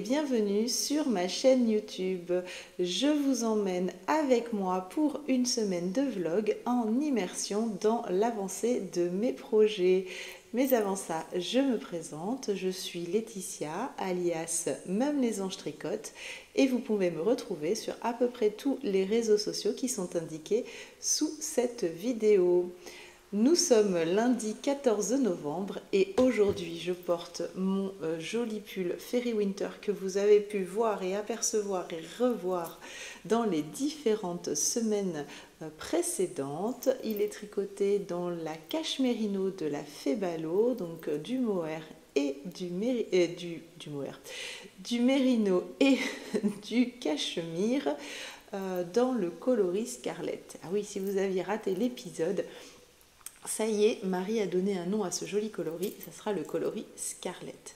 bienvenue sur ma chaîne YouTube. Je vous emmène avec moi pour une semaine de vlog en immersion dans l'avancée de mes projets. Mais avant ça, je me présente, je suis Laetitia, alias Même les Anges Tricotent, et vous pouvez me retrouver sur à peu près tous les réseaux sociaux qui sont indiqués sous cette vidéo. Nous sommes lundi 14 novembre et aujourd'hui je porte mon joli pull Fairy Winter que vous avez pu voir et apercevoir et revoir dans les différentes semaines précédentes. Il est tricoté dans la cachemérino de la Febalo, donc du mohair et du mérino et du cachemire dans le coloris Scarlett. Ah oui, si vous aviez raté l'épisode, ça y est, Marie a donné un nom à ce joli coloris, ça sera le coloris Scarlett.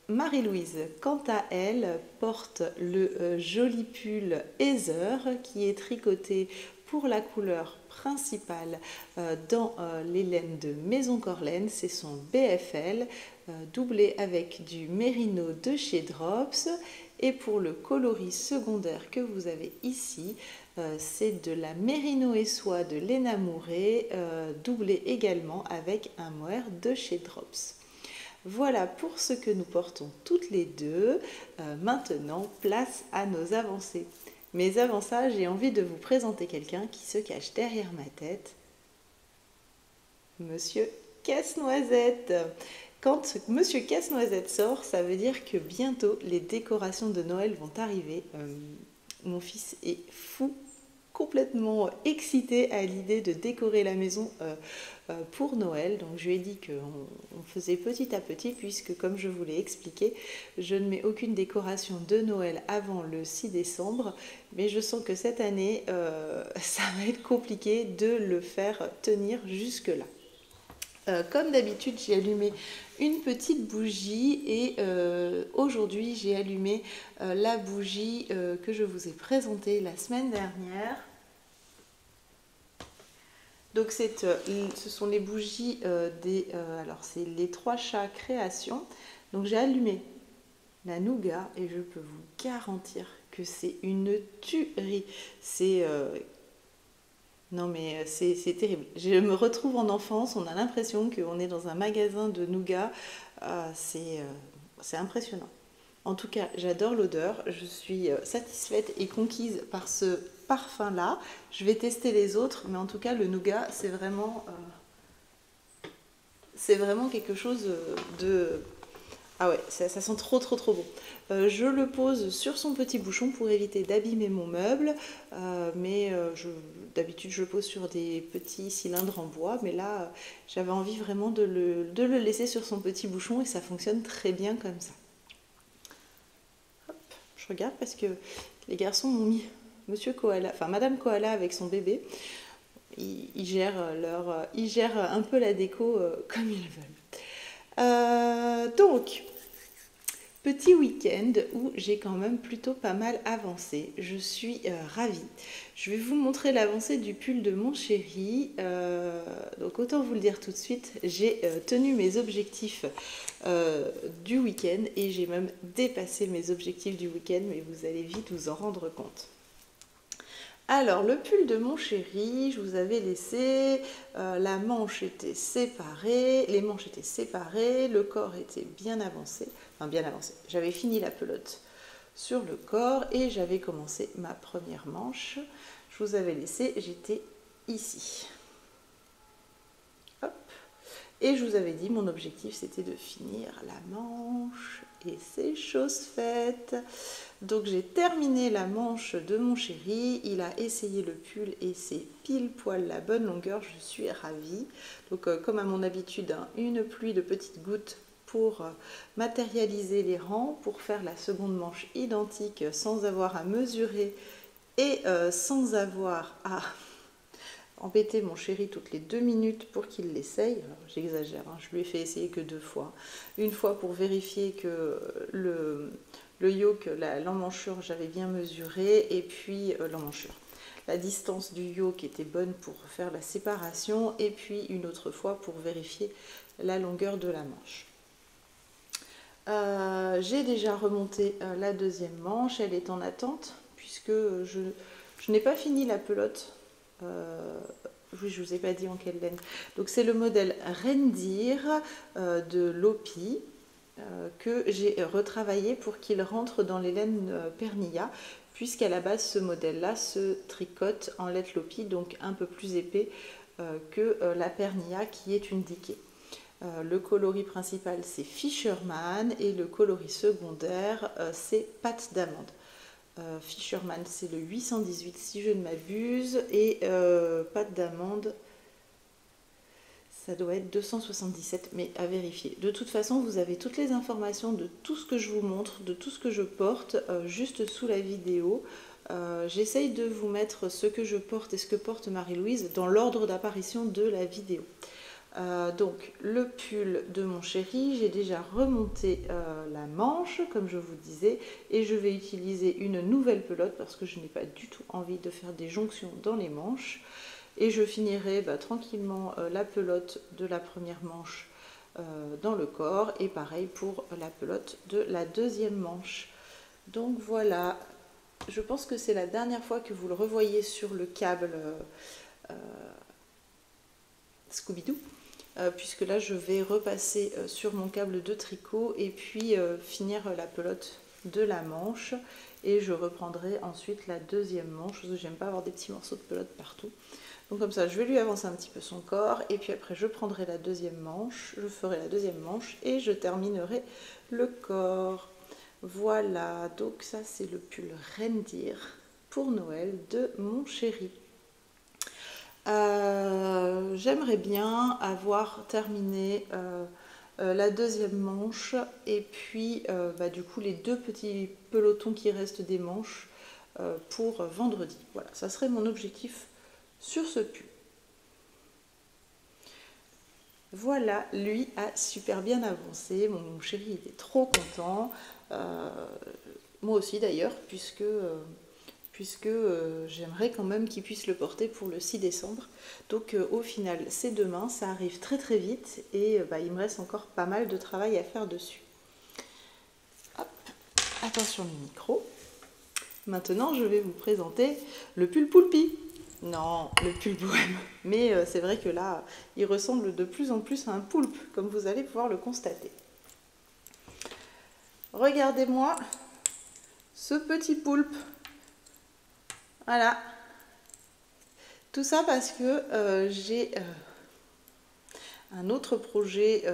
Marie-Louise, quant à elle, porte le joli pull Heather qui est tricoté pour la couleur principale dans les laines de Maison Corlaine, c'est son BFL, doublé avec du mérino de chez Drops. Et pour le coloris secondaire que vous avez ici, c'est de la mérino et soie de Léna Mouret, doublé également avec un mohair de chez Drops. Voilà pour ce que nous portons toutes les deux. Maintenant, place à nos avancées. Mais avant ça, j'ai envie de vous présenter quelqu'un qui se cache derrière ma tête. Monsieur Casse-Noisette. Quand Monsieur Casse-Noisette sort, ça veut dire que bientôt les décorations de Noël vont arriver. Mon fils est fou, complètement excité à l'idée de décorer la maison pour Noël. Donc je lui ai dit qu'on faisait petit à petit puisque, comme je vous l'ai expliqué, je ne mets aucune décoration de Noël avant le 6 décembre. Mais je sens que cette année, ça va être compliqué de le faire tenir jusque-là. Comme d'habitude, j'ai allumé une petite bougie et aujourd'hui j'ai allumé la bougie que je vous ai présentée la semaine dernière. Donc ce sont les bougies alors c'est les 3 chats création. Donc j'ai allumé la nougat et je peux vous garantir que c'est une tuerie. Non mais c'est terrible. Je me retrouve en enfance, on a l'impression qu'on est dans un magasin de nougat. C'est impressionnant. En tout cas, j'adore l'odeur. Je suis satisfaite et conquise par ce parfum-là. Je vais tester les autres, mais en tout cas, le nougat, c'est vraiment quelque chose de... Ah ouais, ça sent trop bon. Je le pose sur son petit bouchon pour éviter d'abîmer mon meuble, mais d'habitude je le pose sur des petits cylindres en bois, mais là j'avais envie vraiment de le laisser sur son petit bouchon et ça fonctionne très bien comme ça. Hop, je regarde parce que les garçons m'ont mis Monsieur Koala, enfin Madame Koala avec son bébé. Ils gèrent un peu la déco comme ils veulent. Donc, petit week-end où j'ai quand même plutôt pas mal avancé. Je suis ravie. Je vais vous montrer l'avancée du pull de mon chéri. Donc autant vous le dire tout de suite, j'ai tenu mes objectifs du week-end et j'ai même dépassé mes objectifs du week-end, mais vous allez vite vous en rendre compte. Alors, le pull de mon chéri, je vous avais laissé, la manche était séparée, les manches étaient séparées, le corps était bien avancé, j'avais fini la pelote sur le corps et j'avais commencé ma première manche. Je vous avais laissé, j'étais ici. Hop. Et je vous avais dit, mon objectif c'était de finir la manche et c'est chose faite. Donc j'ai terminé la manche de mon chéri, il a essayé le pull et c'est pile poil la bonne longueur, je suis ravie. Donc comme à mon habitude, hein, une pluie de petites gouttes pour matérialiser les rangs, pour faire la seconde manche identique sans avoir à mesurer et sans avoir à embêter mon chéri toutes les 2 minutes pour qu'il l'essaye. J'exagère, hein, je lui ai fait essayer que 2 fois. Une fois pour vérifier que le yoke, l'emmanchure, j'avais bien mesuré, et puis l'emmanchure. La distance du yoke était bonne pour faire la séparation, et puis une autre fois pour vérifier la longueur de la manche. J'ai déjà remonté la deuxième manche, elle est en attente puisque je n'ai pas fini la pelote. Oui, je ne vous ai pas dit en quelle laine. Donc c'est le modèle Reindeer de Lopi que j'ai retravaillé pour qu'il rentre dans les laines Pernilla, puisqu'à la base ce modèle-là se tricote en laine Lopi, donc un peu plus épais que la Pernilla qui est une diquée. Le coloris principal c'est Fisherman et le coloris secondaire c'est pâte d'amande. Fisherman c'est le 818 si je ne m'abuse et pâte d'amande ça doit être 277 mais à vérifier. De toute façon vous avez toutes les informations de tout ce que je vous montre, de tout ce que je porte juste sous la vidéo. J'essaye de vous mettre ce que je porte et ce que porte Marie-Louise dans l'ordre d'apparition de la vidéo. Donc le pull de mon chéri, j'ai déjà remonté la manche comme je vous disais et je vais utiliser une nouvelle pelote parce que je n'ai pas du tout envie de faire des jonctions dans les manches et je finirai tranquillement la pelote de la première manche dans le corps et pareil pour la pelote de la deuxième manche. Donc voilà, je pense que c'est la dernière fois que vous le revoyez sur le câble Scooby-Doo. Puisque là je vais repasser sur mon câble de tricot et puis finir la pelote de la manche et je reprendrai ensuite la deuxième manche parce que j'aime pas avoir des petits morceaux de pelote partout. Donc comme ça je vais lui avancer un petit peu son corps et puis après je prendrai la deuxième manche, je ferai la deuxième manche et je terminerai le corps. Voilà, donc ça c'est le pull Reindeer pour Noël de mon chéri. J'aimerais bien avoir terminé la deuxième manche et puis du coup les deux petits pelotons qui restent des manches pour vendredi. Voilà, ça serait mon objectif sur ce pull. Voilà, lui a super bien avancé, mon chéri il est trop content, moi aussi d'ailleurs puisque j'aimerais quand même qu'il puisse le porter pour le 6 décembre. Donc au final, c'est demain, ça arrive très très vite et il me reste encore pas mal de travail à faire dessus. Hop, attention le micro. Maintenant, je vais vous présenter le pull Poulpi. Non, le pull bohème. Mais c'est vrai que là, il ressemble de plus en plus à un poulpe, comme vous allez pouvoir le constater. Regardez-moi ce petit poulpe. Voilà. Tout ça parce que j'ai un autre projet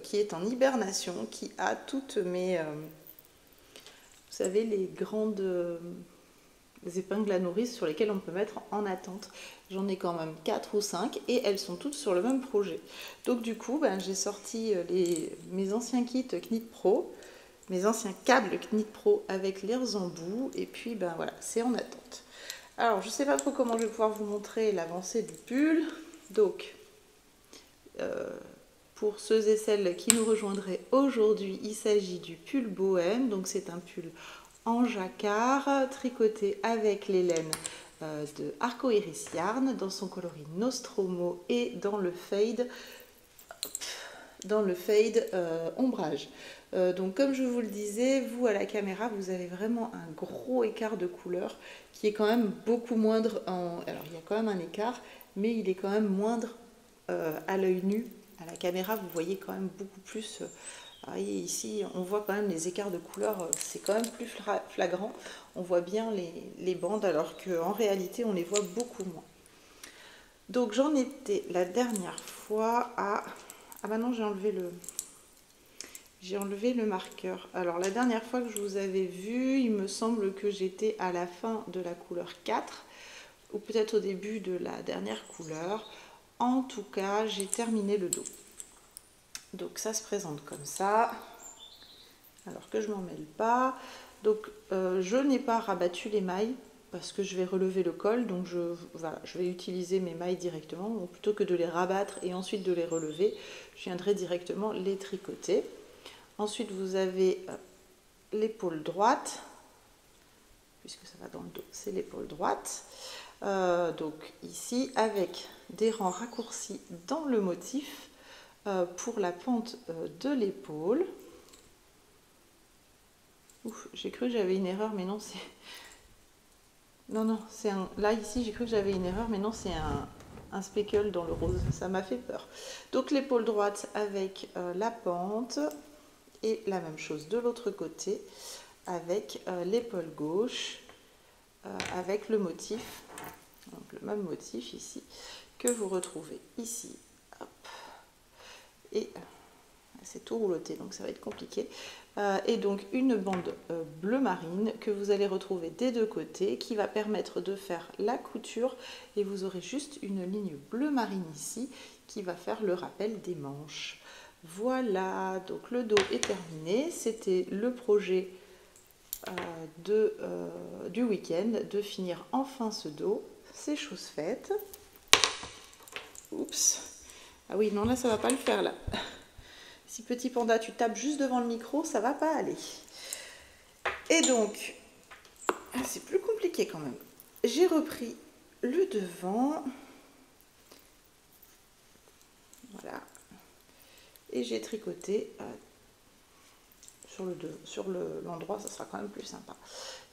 qui est en hibernation, qui a toutes mes... vous savez, les grandes épingles à nourrice sur lesquelles on peut mettre en attente. J'en ai quand même 4 ou 5 et elles sont toutes sur le même projet. Donc du coup, j'ai sorti mes anciens kits Knit Pro, mes anciens câbles Knit Pro avec leurs embouts et puis voilà, c'est en attente. Alors, je ne sais pas trop comment je vais pouvoir vous montrer l'avancée du pull. Donc, pour ceux et celles qui nous rejoindraient aujourd'hui, il s'agit du pull bohème. Donc, c'est un pull en jacquard, tricoté avec les laines de Arcoiris Yarn dans son coloris Nostromo et dans le fade ombrage. Donc comme je vous le disais, vous à la caméra vous avez vraiment un gros écart de couleur qui est quand même beaucoup moindre alors il y a quand même un écart mais il est quand même moindre à l'œil nu. À la caméra vous voyez quand même beaucoup plus ici on voit quand même les écarts de couleur, c'est quand même plus flagrant, on voit bien les bandes alors qu'en réalité on les voit beaucoup moins. Donc j'en étais la dernière fois à... Ah bah non, j'ai enlevé le marqueur. Alors la dernière fois que je vous avais vu, il me semble que j'étais à la fin de la couleur 4 ou peut-être au début de la dernière couleur. En tout cas, j'ai terminé le dos. Donc ça se présente comme ça. Alors que je m'en mêle pas. Donc je n'ai pas rabattu les mailles parce que je vais relever le col, donc je vais utiliser mes mailles directement, donc plutôt que de les rabattre et ensuite de les relever, je viendrai directement les tricoter. Ensuite vous avez l'épaule droite, puisque ça va dans le dos, c'est l'épaule droite, donc ici avec des rangs raccourcis dans le motif pour la pente de l'épaule. Ouf, j'ai cru que j'avais une erreur, mais non, c'est... Non, non, c'est un... Là, ici, j'ai cru que j'avais une erreur, mais non, c'est un speckle dans le rose. Ça m'a fait peur. Donc, l'épaule droite avec la pente. Et la même chose de l'autre côté avec l'épaule gauche, avec le motif. Donc, le même motif ici que vous retrouvez ici. Hop. Et c'est tout rouloté, donc ça va être compliqué. Et donc une bande bleu marine que vous allez retrouver des deux côtés qui va permettre de faire la couture et vous aurez juste une ligne bleu marine ici qui va faire le rappel des manches. Voilà, donc le dos est terminé. C'était le projet du week-end de finir enfin ce dos. C'est chose faite. Oups. Ah oui, non, là ça va pas le faire là. Si petit panda, tu tapes juste devant le micro, ça va pas aller. Et donc, c'est plus compliqué quand même. J'ai repris le devant. Voilà. Et j'ai tricoté sur l'endroit, ça sera quand même plus sympa.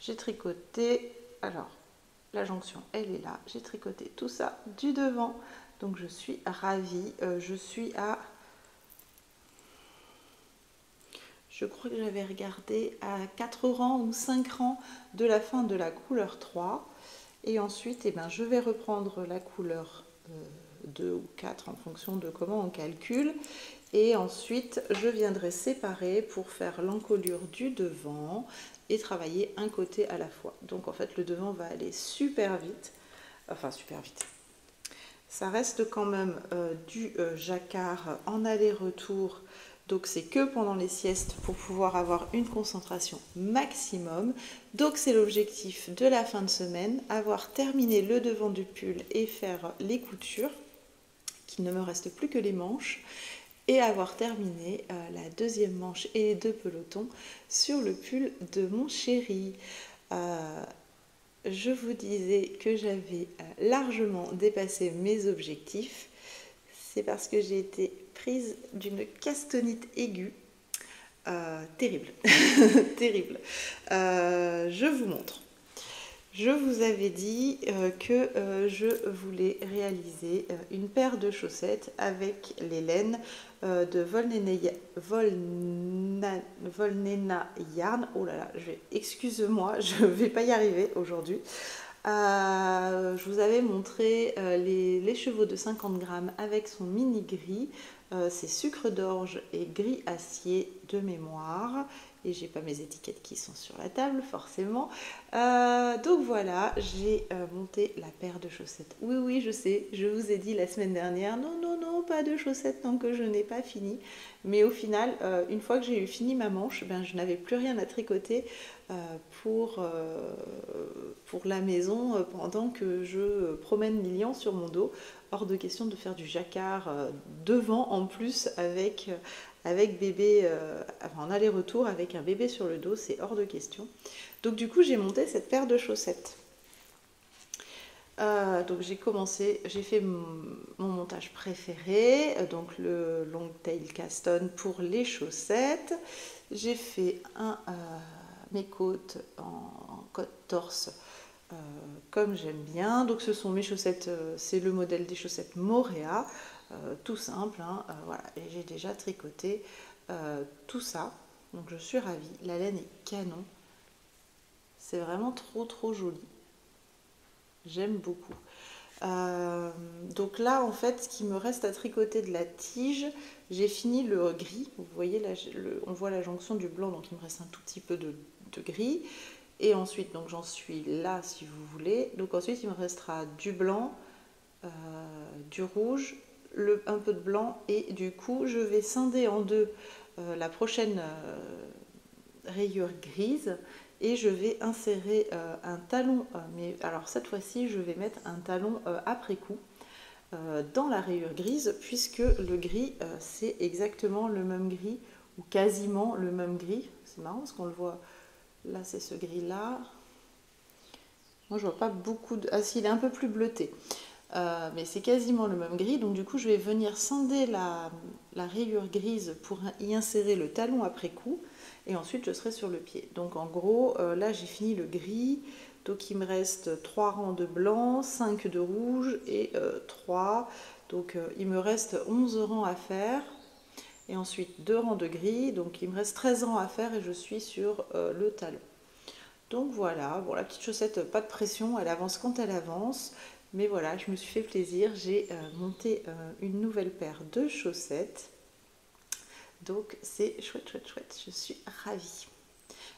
J'ai tricoté, alors, la jonction, elle est là. J'ai tricoté tout ça du devant. Donc, je suis ravie. Je suis à... Je crois que j'avais regardé à 4 rangs ou 5 rangs de la fin de la couleur 3. Et ensuite, eh ben, je vais reprendre la couleur 2 ou 4 en fonction de comment on calcule. Et ensuite, je viendrai séparer pour faire l'encolure du devant et travailler un côté à la fois. Donc en fait, le devant va aller super vite. Enfin, super vite. Ça reste quand même du jacquard en aller-retour. Donc c'est que pendant les siestes pour pouvoir avoir une concentration maximum. Donc c'est l'objectif de la fin de semaine, avoir terminé le devant du pull et faire les coutures, qu'il ne me reste plus que les manches, et avoir terminé la deuxième manche et les 2 pelotons sur le pull de mon chéri. Je vous disais que j'avais largement dépassé mes objectifs. C'est parce que j'ai été prise d'une castonite aiguë. Terrible. Terrible. Je vous montre. Je vous avais dit que je voulais réaliser une paire de chaussettes avec les laines de Volnena Yarn. Oh là là, excuse-moi, je ne vais pas y arriver aujourd'hui. Je vous avais montré les chevaux de 50 grammes avec son mini gris. C'est sucre d'orge et gris acier de mémoire. Et j'ai pas mes étiquettes qui sont sur la table, forcément. Donc voilà, j'ai monté la paire de chaussettes. Oui, oui, je sais, je vous ai dit la semaine dernière, non, non, non, pas de chaussettes tant que je n'ai pas fini. Mais au final, une fois que j'ai eu fini ma manche, ben, je n'avais plus rien à tricoter pour la maison pendant que je promène Lilian sur mon dos. Hors de question de faire du jacquard devant en plus avec bébé, en aller-retour avec un bébé sur le dos, c'est hors de question. Donc du coup j'ai monté cette paire de chaussettes. Donc j'ai fait mon montage préféré, donc le long tail caston pour les chaussettes. J'ai fait mes côtes en côte torse comme j'aime bien. Donc ce sont mes chaussettes, c'est le modèle des chaussettes Moréa, tout simple, hein, voilà. Et j'ai déjà tricoté tout ça, donc je suis ravie. La laine est canon, c'est vraiment trop trop joli, j'aime beaucoup. Donc là en fait ce qui me reste à tricoter de la tige, j'ai fini le gris, vous voyez là on voit la jonction du blanc, donc il me reste un tout petit peu de gris. Et ensuite, donc j'en suis là si vous voulez. Donc ensuite, il me restera du blanc, du rouge, un peu de blanc. Et du coup, je vais scinder en deux la prochaine rayure grise. Et je vais insérer un talon. Mais alors cette fois-ci, je vais mettre un talon après coup dans la rayure grise. Puisque le gris, c'est exactement le même gris. Ou quasiment le même gris. C'est marrant parce qu'on le voit... Là, c'est ce gris-là. Moi, je vois pas beaucoup de... Ah si, il est un peu plus bleuté. mais c'est quasiment le même gris. Donc du coup, je vais venir scinder la rayure grise pour y insérer le talon après coup. Et ensuite, je serai sur le pied. Donc en gros, là, j'ai fini le gris. Donc il me reste 3 rangs de blanc, 5 de rouge et 3. Donc il me reste 11 rangs à faire. Et ensuite 2 rangs de gris. Donc il me reste 13 rangs à faire et je suis sur le talon. Donc voilà, bon, la petite chaussette, pas de pression, elle avance quand elle avance. Mais voilà, je me suis fait plaisir, j'ai monté une nouvelle paire de chaussettes. Donc c'est chouette, chouette, chouette, je suis ravie.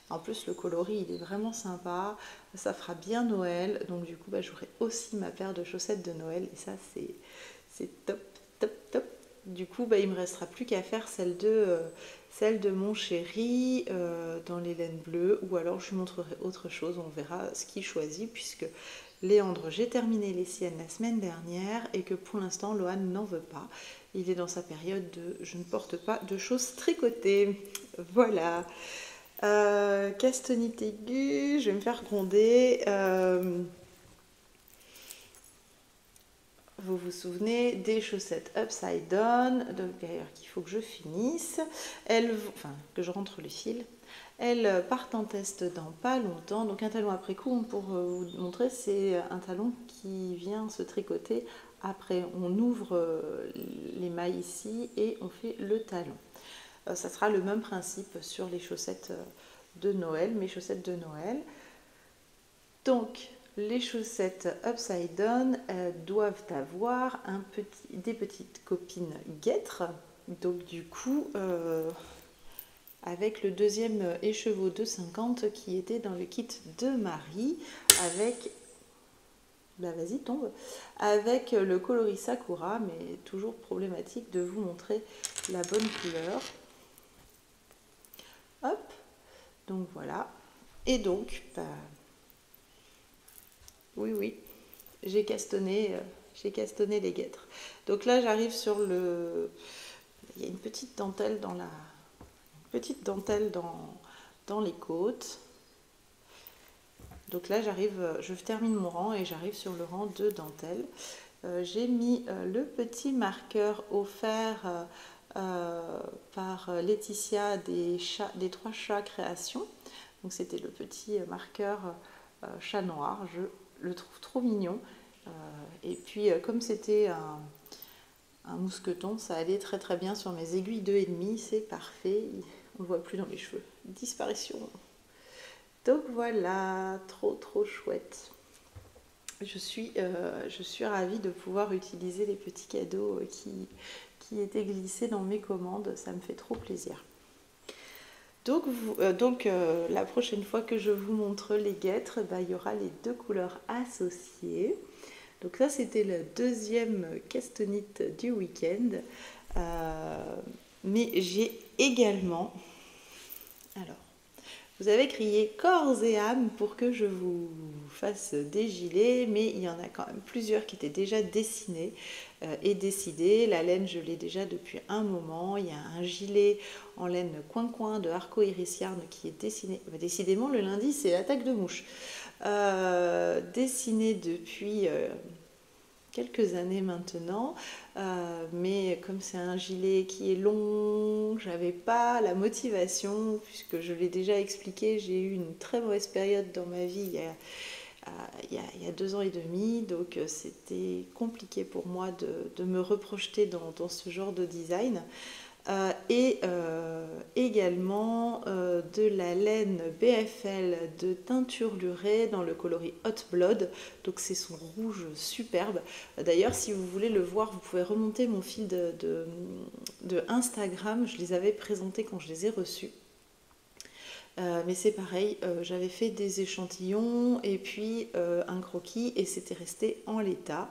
En plus, le coloris, il est vraiment sympa, ça fera bien Noël. Donc du coup, j'aurai aussi ma paire de chaussettes de Noël. Et ça, c'est top, top, top. Du coup, il ne me restera plus qu'à faire celle de mon chéri dans les laines bleues. Ou alors, je lui montrerai autre chose, on verra ce qu'il choisit. Puisque Léandre, j'ai terminé les siennes la semaine dernière et que pour l'instant, Lohan n'en veut pas. Il est dans sa période de « je ne porte pas de choses tricotées ». Voilà. Castanite aiguë, je vais me faire gronder. Vous vous souvenez des chaussettes upside down, donc d'ailleurs qu'il faut que je finisse. Que je rentre les fils. Elles partent en test dans pas longtemps. Donc un talon après coup, pour vous montrer, c'est un talon qui vient se tricoter. Après, on ouvre les mailles ici et on fait le talon. Ça sera le même principe sur les chaussettes de Noël, mes chaussettes de Noël. Donc, les chaussettes upside down doivent avoir des petites copines guêtres. Donc, du coup, avec le deuxième écheveau de 50 qui était dans le kit de Marie, avec... vas-y, tombe. Avec le coloris Sakura, mais toujours problématique de vous montrer la bonne couleur. Hop, donc voilà. Et donc, oui, j'ai castonné les guêtres. Donc là, j'arrive sur le... Il y a une petite dentelle dans les côtes. Donc là, je termine mon rang et j'arrive sur le rang de dentelle. J'ai mis le petit marqueur offert par Laetitia des 3 chats créations. Donc c'était le petit marqueur chat noir, je le trouve trop mignon. Et puis comme c'était un mousqueton, ça allait très très bien sur mes aiguilles 2,5, c'est parfait, on ne le voit plus dans les cheveux. Disparition. Donc voilà, trop trop chouette. Je suis ravie de pouvoir utiliser les petits cadeaux qui étaient glissés dans mes commandes, ça me fait trop plaisir. Donc, la prochaine fois que je vous montre les guêtres, il y aura les 2 couleurs associées. Donc ça, c'était la deuxième castanite du week-end. Mais j'ai également... Alors, vous avez crié corps et âme pour que je vous fasse des gilets, mais il y en a quand même plusieurs qui étaient déjà dessinés et décidés. La laine, je l'ai déjà depuis un moment. Il y a un gilet en laine coin-coin de Arco Iris Yarn qui est dessiné. Décidément, le lundi, c'est attaque de mouche. Dessiné depuis... quelques années maintenant, mais comme c'est un gilet qui est long, j'avais pas la motivation, puisque je l'ai déjà expliqué, j'ai eu une très mauvaise période dans ma vie il y a 2 ans et demi, donc c'était compliqué pour moi de me reprojeter dans ce genre de design. Et également de la laine BFL de teinture lurée dans le coloris Hot Blood, donc c'est son rouge superbe. D'ailleurs, si vous voulez le voir, vous pouvez remonter mon fil de Instagram, je les avais présentés quand je les ai reçus. Mais c'est pareil, j'avais fait des échantillons et puis un croquis et c'était resté en l'état.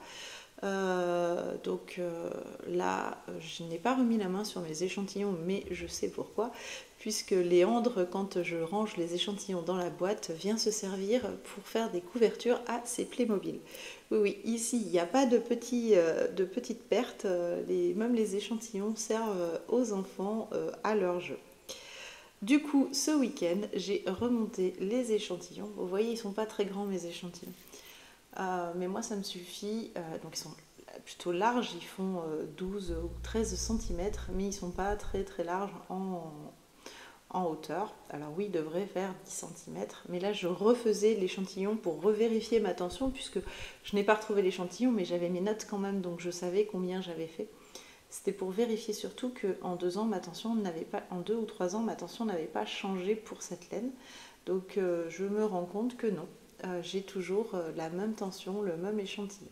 Là, je n'ai pas remis la main sur mes échantillons, mais je sais pourquoi, puisque Léandre, quand je range les échantillons dans la boîte, vient se servir pour faire des couvertures à ses Playmobil. Oui, ici, il n'y a pas de petites pertes, même les échantillons servent aux enfants à leur jeu. Du coup, ce week-end, j'ai remonté les échantillons. Vous voyez, ils ne sont pas très grands, mes échantillons. mais moi ça me suffit. Donc ils sont plutôt larges, ils font 12 ou 13 cm, mais ils sont pas très très larges en hauteur. Alors oui, il devrait faire 10 cm, mais là je refaisais l'échantillon pour revérifier ma tension, puisque je n'ai pas retrouvé l'échantillon, mais j'avais mes notes quand même, donc je savais combien j'avais fait. C'était pour vérifier surtout qu'en 2 ans, ma tension n'avait pas, en 2 ou 3 ans, ma tension n'avait pas changé pour cette laine. Donc je me rends compte que non, j'ai toujours la même tension, le même échantillon.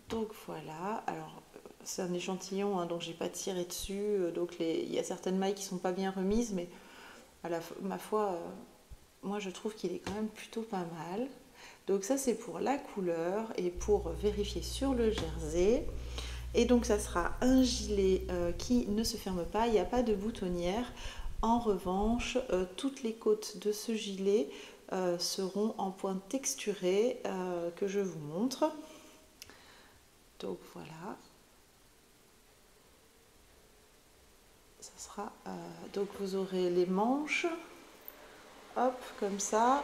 Donc voilà, alors c'est un échantillon, hein, donc j'ai pas tiré dessus, donc il y a certaines mailles qui sont pas bien remises, mais ma foi, moi je trouve qu'il est quand même plutôt pas mal. Donc ça c'est pour la couleur et pour vérifier sur le jersey. Et donc ça sera un gilet qui ne se ferme pas, il n'y a pas de boutonnière. En revanche, toutes les côtes de ce gilet seront en pointe texturée que je vous montre. Donc voilà. Ça sera, donc vous aurez les manches, hop, comme ça.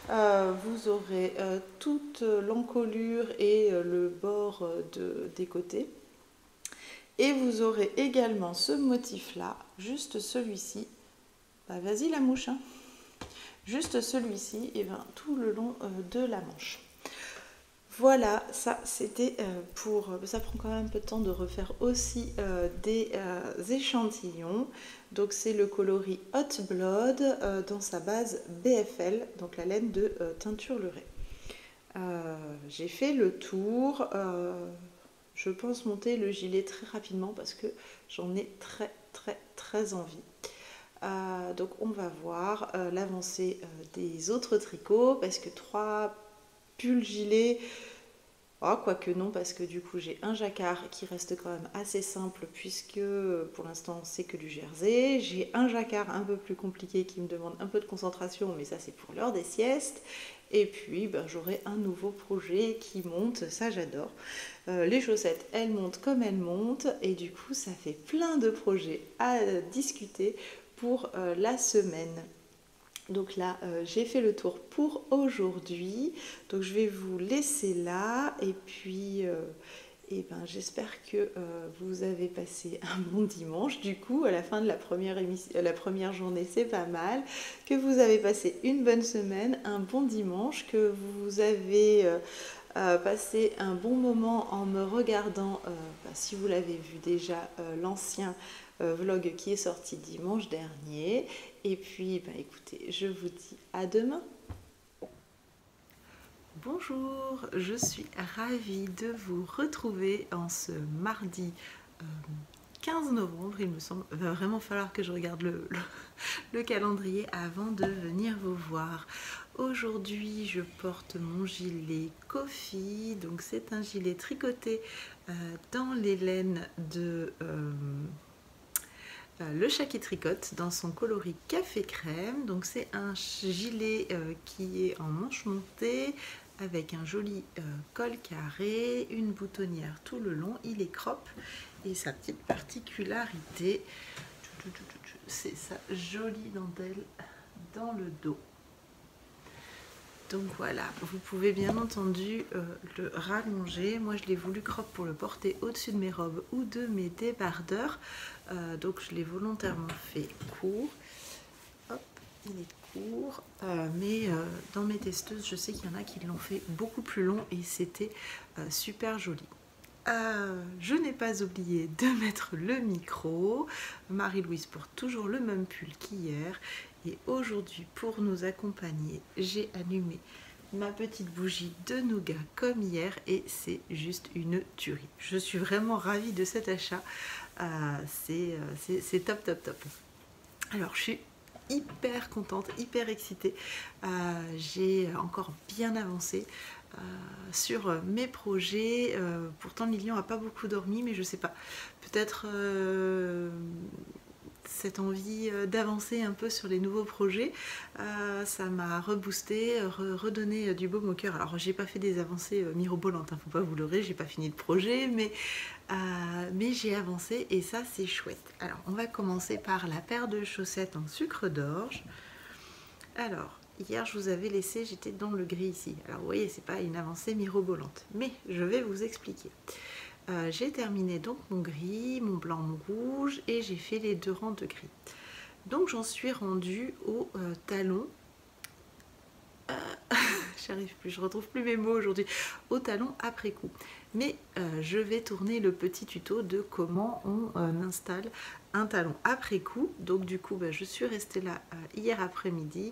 Vous aurez toute l'encolure et le bord des côtés. Et vous aurez également ce motif-là, juste celui-ci. Bah, vas-y la mouche, hein. Juste celui-ci, et ben, tout le long de la manche. Voilà, ça c'était pour... Ça prend quand même un peu de temps de refaire aussi des échantillons. Donc c'est le coloris Hot Blood dans sa base BFL, donc la laine de teinture Luray. J'ai fait le tour. Je pense monter le gilet très rapidement parce que j'en ai très envie. Donc on va voir l'avancée des autres tricots, parce que 3 pulls gilets, oh, quoique non, parce que du coup j'ai un jacquard qui reste quand même assez simple, puisque pour l'instant c'est que du jersey. J'ai un jacquard un peu plus compliqué qui me demande un peu de concentration, mais ça c'est pour l'heure des siestes. Et puis ben, j'aurai un nouveau projet qui monte, ça j'adore. Les chaussettes, elles montent comme elles montent, et du coup ça fait plein de projets à discuter pour la semaine. Donc là, j'ai fait le tour pour aujourd'hui. Donc je vais vous laisser là, et puis et ben, j'espère que vous avez passé un bon dimanche. Du coup, à la fin de la première journée, c'est pas mal. Que vous avez passé une bonne semaine, un bon dimanche, que vous avez passé un bon moment en me regardant, si vous l'avez vu déjà, l'ancien vlog qui est sorti dimanche dernier. Et puis, bah, écoutez, je vous dis à demain. Bonjour, je suis ravie de vous retrouver en ce mardi 15 novembre, il me semble. Il va vraiment falloir que je regarde le calendrier avant de venir vous voir. Aujourd'hui, je porte mon gilet Coffee. Donc c'est un gilet tricoté dans les laines de le Chat qui tricote, dans son coloris café crème. Donc c'est un gilet qui est en manche montée, avec un joli col carré, une boutonnière tout le long. Il est crop, et sa petite particularité, c'est sa jolie dentelle dans le dos. Donc voilà, vous pouvez bien entendu le rallonger. Moi je l'ai voulu crop pour le porter au-dessus de mes robes ou de mes débardeurs. Donc je l'ai volontairement fait court. Hop, il est court. Mais dans mes testeuses, je sais qu'il y en a qui l'ont fait beaucoup plus long, et c'était super joli. Je n'ai pas oublié de mettre le micro. Marie-Louise porte toujours le même pull qu'hier. Et aujourd'hui, pour nous accompagner, j'ai allumé ma petite bougie de nougat comme hier, et c'est juste une tuerie. Je suis vraiment ravie de cet achat. C'est top, top, top. Alors, je suis hyper contente, hyper excitée. J'ai encore bien avancé sur mes projets. Pourtant Lilian n'a pas beaucoup dormi, mais je sais pas, peut-être cette envie d'avancer un peu sur les nouveaux projets, ça m'a reboosté, redonné du baume au cœur. Alors j'ai pas fait des avancées mirobolantes, hein, faut pas vous leurrer, j'ai pas fini le projet, mais j'ai avancé, et ça c'est chouette. Alors on va commencer par la paire de chaussettes en sucre d'orge. Alors hier je vous avais laissé, j'étais dans le gris ici. Alors vous voyez, c'est pas une avancée mirobolante, mais je vais vous expliquer. J'ai terminé donc mon gris, mon blanc, mon rouge et j'ai fait les 2 rangs de gris. Donc j'en suis rendue au talon. J'arrive plus, je retrouve plus mes mots aujourd'hui. Au talon après coup. Mais je vais tourner le petit tuto de comment on installe un talon après coup. Donc du coup, je suis restée là hier après-midi.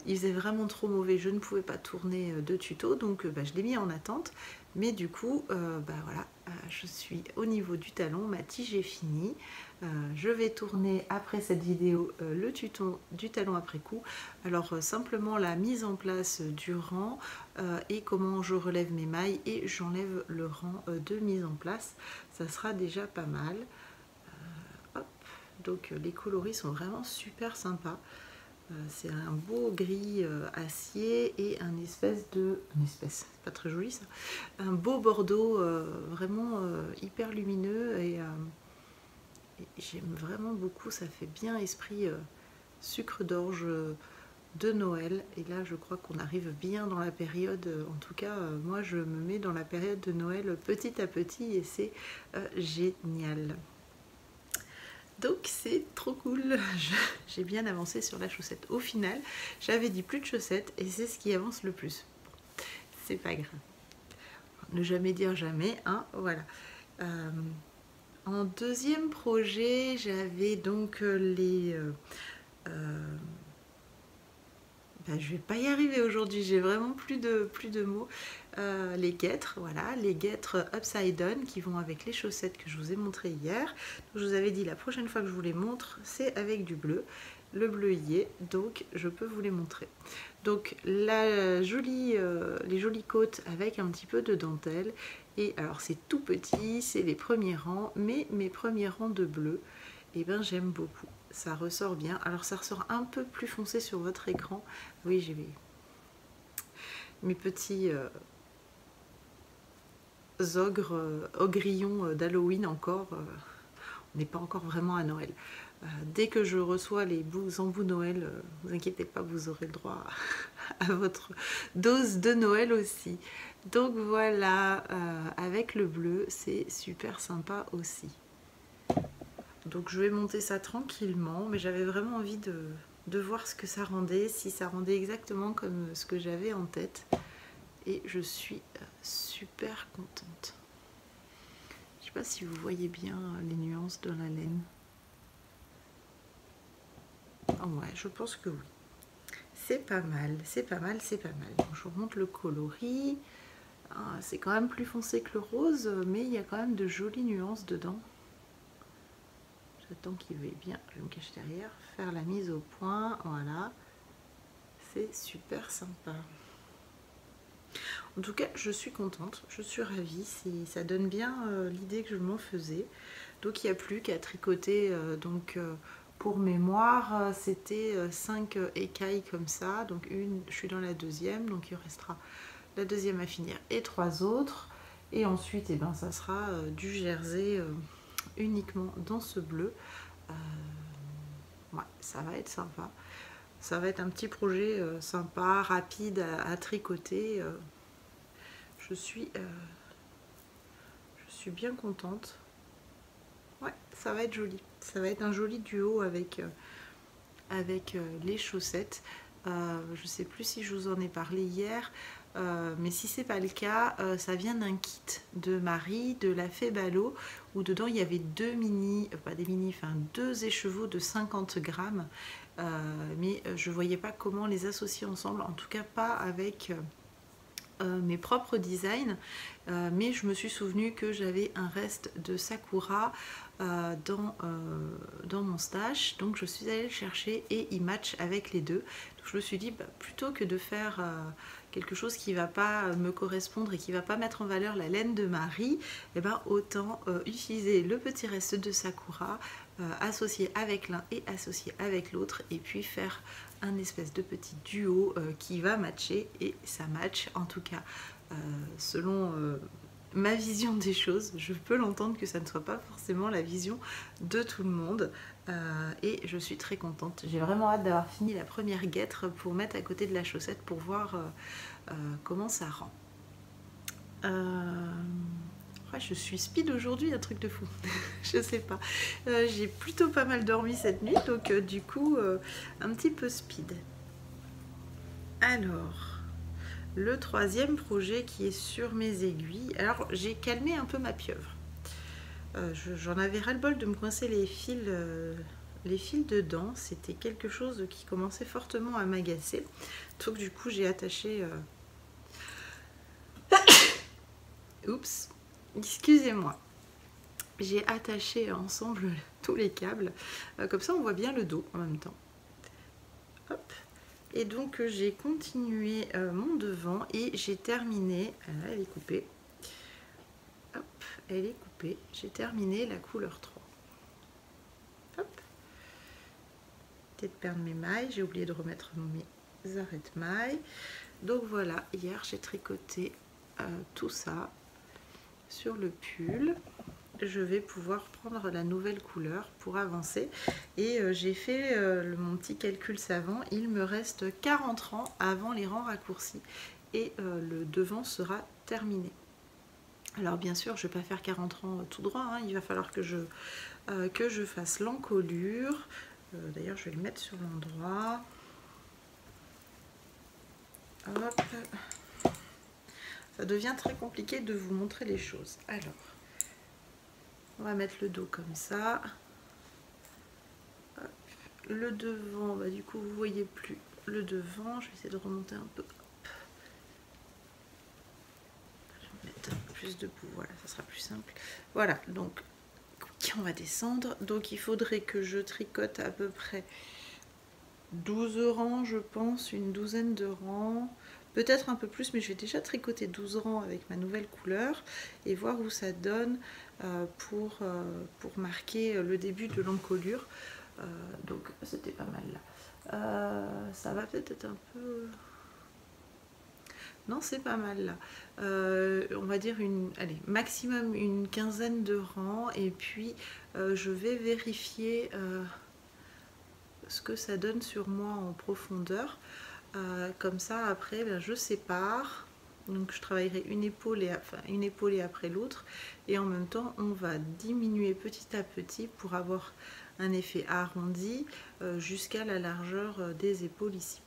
Il faisait vraiment trop mauvais, je ne pouvais pas tourner de tuto, donc je l'ai mis en attente. Mais du coup, voilà, je suis au niveau du talon, ma tige est finie. Je vais tourner après cette vidéo le tuto du talon après coup. Alors simplement la mise en place du rang et comment je relève mes mailles et j'enlève le rang de mise en place. Ça sera déjà pas mal. Hop. Donc les coloris sont vraiment super sympas. C'est un beau gris acier et un espèce de... c'est pas très joli ça. Un beau bordeaux vraiment hyper lumineux et j'aime vraiment beaucoup, ça fait bien esprit sucre d'orge de Noël. Et là je crois qu'on arrive bien dans la période, en tout cas moi je me mets dans la période de Noël petit à petit et c'est génial. Donc c'est trop cool, j'ai bien avancé sur la chaussette. Au final, j'avais dit plus de chaussettes et c'est ce qui avance le plus. C'est pas grave. Ne jamais dire jamais, hein, voilà. En deuxième projet, j'avais donc les... je vais pas y arriver aujourd'hui, j'ai vraiment plus de mots. Les guêtres, voilà, les guêtres upside down qui vont avec les chaussettes que je vous ai montré hier. Je vous avais dit la prochaine fois que je vous les montre, c'est avec du bleu. Le bleu y est, donc je peux vous les montrer. Donc les jolies côtes avec un petit peu de dentelle. Et alors c'est tout petit, c'est les premiers rangs, mais mes premiers rangs de bleu, et ben j'aime beaucoup. Ça ressort bien. Alors ça ressort un peu plus foncé sur votre écran. Oui, j'ai mes petits ogrillons d'Halloween encore. On n'est pas encore vraiment à Noël. Dès que je reçois les embouts Noël, vous inquiétez pas, vous aurez le droit à votre dose de Noël aussi. Donc voilà, avec le bleu, c'est super sympa aussi. Donc je vais monter ça tranquillement, mais j'avais vraiment envie de voir ce que ça rendait, si ça rendait exactement comme ce que j'avais en tête. Et je suis super contente. Je sais pas si vous voyez bien les nuances de la laine. Oh ouais, je pense que oui. C'est pas mal, c'est pas mal, c'est pas mal. Donc je vous remonte le coloris. Ah, c'est quand même plus foncé que le rose, mais il y a quand même de jolies nuances dedans. J'attends qu'il veuille bien, je vais me cacher derrière, faire la mise au point, voilà. C'est super sympa. En tout cas, je suis contente, je suis ravie, ça donne bien l'idée que je m'en faisais. Donc il n'y a plus qu'à tricoter, pour mémoire, c'était 5 écailles comme ça, donc je suis dans la deuxième, donc il restera la deuxième à finir et 3 autres. Et ensuite, ça sera du jersey uniquement dans ce bleu. Ouais, ça va être sympa. Ça va être un petit projet sympa, rapide à tricoter. Je suis bien contente. Ouais, ça va être joli. Ça va être un joli duo avec les chaussettes. Je sais plus si je vous en ai parlé hier, mais si c'est pas le cas, ça vient d'un kit de Marie, de la Fée Ballot, où dedans il y avait deux écheveaux de 50 grammes, mais je voyais pas comment les associer ensemble, en tout cas pas avec mes propres designs, mais je me suis souvenu que j'avais un reste de Sakura dans mon stash, donc je suis allée le chercher et il match avec les deux. Donc je me suis dit plutôt que de faire quelque chose qui va pas me correspondre et qui va pas mettre en valeur la laine de Marie, autant utiliser le petit reste de Sakura, associé avec l'un et associé avec l'autre, et puis faire un espèce de petit duo qui va matcher, et ça match en tout cas selon ma vision des choses. Je peux l'entendre que ça ne soit pas forcément la vision de tout le monde. Et je suis très contente. J'ai vraiment hâte d'avoir fini la première guêtre pour mettre à côté de la chaussette pour voir comment ça rend. Ouais, je suis speed aujourd'hui, un truc de fou. Je sais pas. J'ai plutôt pas mal dormi cette nuit, donc du coup, un petit peu speed. Alors, le troisième projet qui est sur mes aiguilles. Alors, j'ai calmé un peu ma pieuvre. J'en avais ras-le-bol de me coincer les fils dedans. C'était quelque chose qui commençait fortement à m'agacer. Donc du coup, j'ai attaché... Oups, excusez-moi. J'ai attaché ensemble tous les câbles. Comme ça, on voit bien le dos en même temps. Hop. Et donc, j'ai continué mon devant et j'ai terminé... elle est coupée. Hop, elle est coupée. J'ai terminé la couleur 3. Hop. Peut-être perdre mes mailles. J'ai oublié de remettre mes arrête-mailles. Donc voilà, hier, j'ai tricoté tout ça sur le pull. Je vais pouvoir prendre la nouvelle couleur pour avancer et j'ai fait mon petit calcul savant. Il me reste 40 rangs avant les rangs raccourcis et le devant sera terminé. Alors bien sûr, je ne vais pas faire 40 rangs tout droit, hein. Il va falloir que je fasse l'encolure. D'ailleurs, je vais le mettre sur l'endroit. Hop. Ça devient très compliqué de vous montrer les choses. Alors, on va mettre le dos comme ça. Hop. Le devant, bah, du coup, vous voyez plus le devant. Je vais essayer de remonter un peu. Hop. Je vais mettre plus debout, voilà, ça sera plus simple. Voilà, donc, on va descendre. Donc, il faudrait que je tricote à peu près 12 rangs, je pense, une douzaine de rangs. Peut-être un peu plus, mais je vais déjà tricoter 12 rangs avec ma nouvelle couleur et voir où ça donne pour marquer le début de l'encolure. Donc c'était pas mal là. Ça va peut-être être un peu... Non, c'est pas mal là. On va dire allez, maximum une quinzaine de rangs et puis je vais vérifier ce que ça donne sur moi en profondeur. Comme ça après ben, je sépare, donc je travaillerai une épaule et après l'autre et en même temps on va diminuer petit à petit pour avoir un effet arrondi jusqu'à la largeur des épaules ici.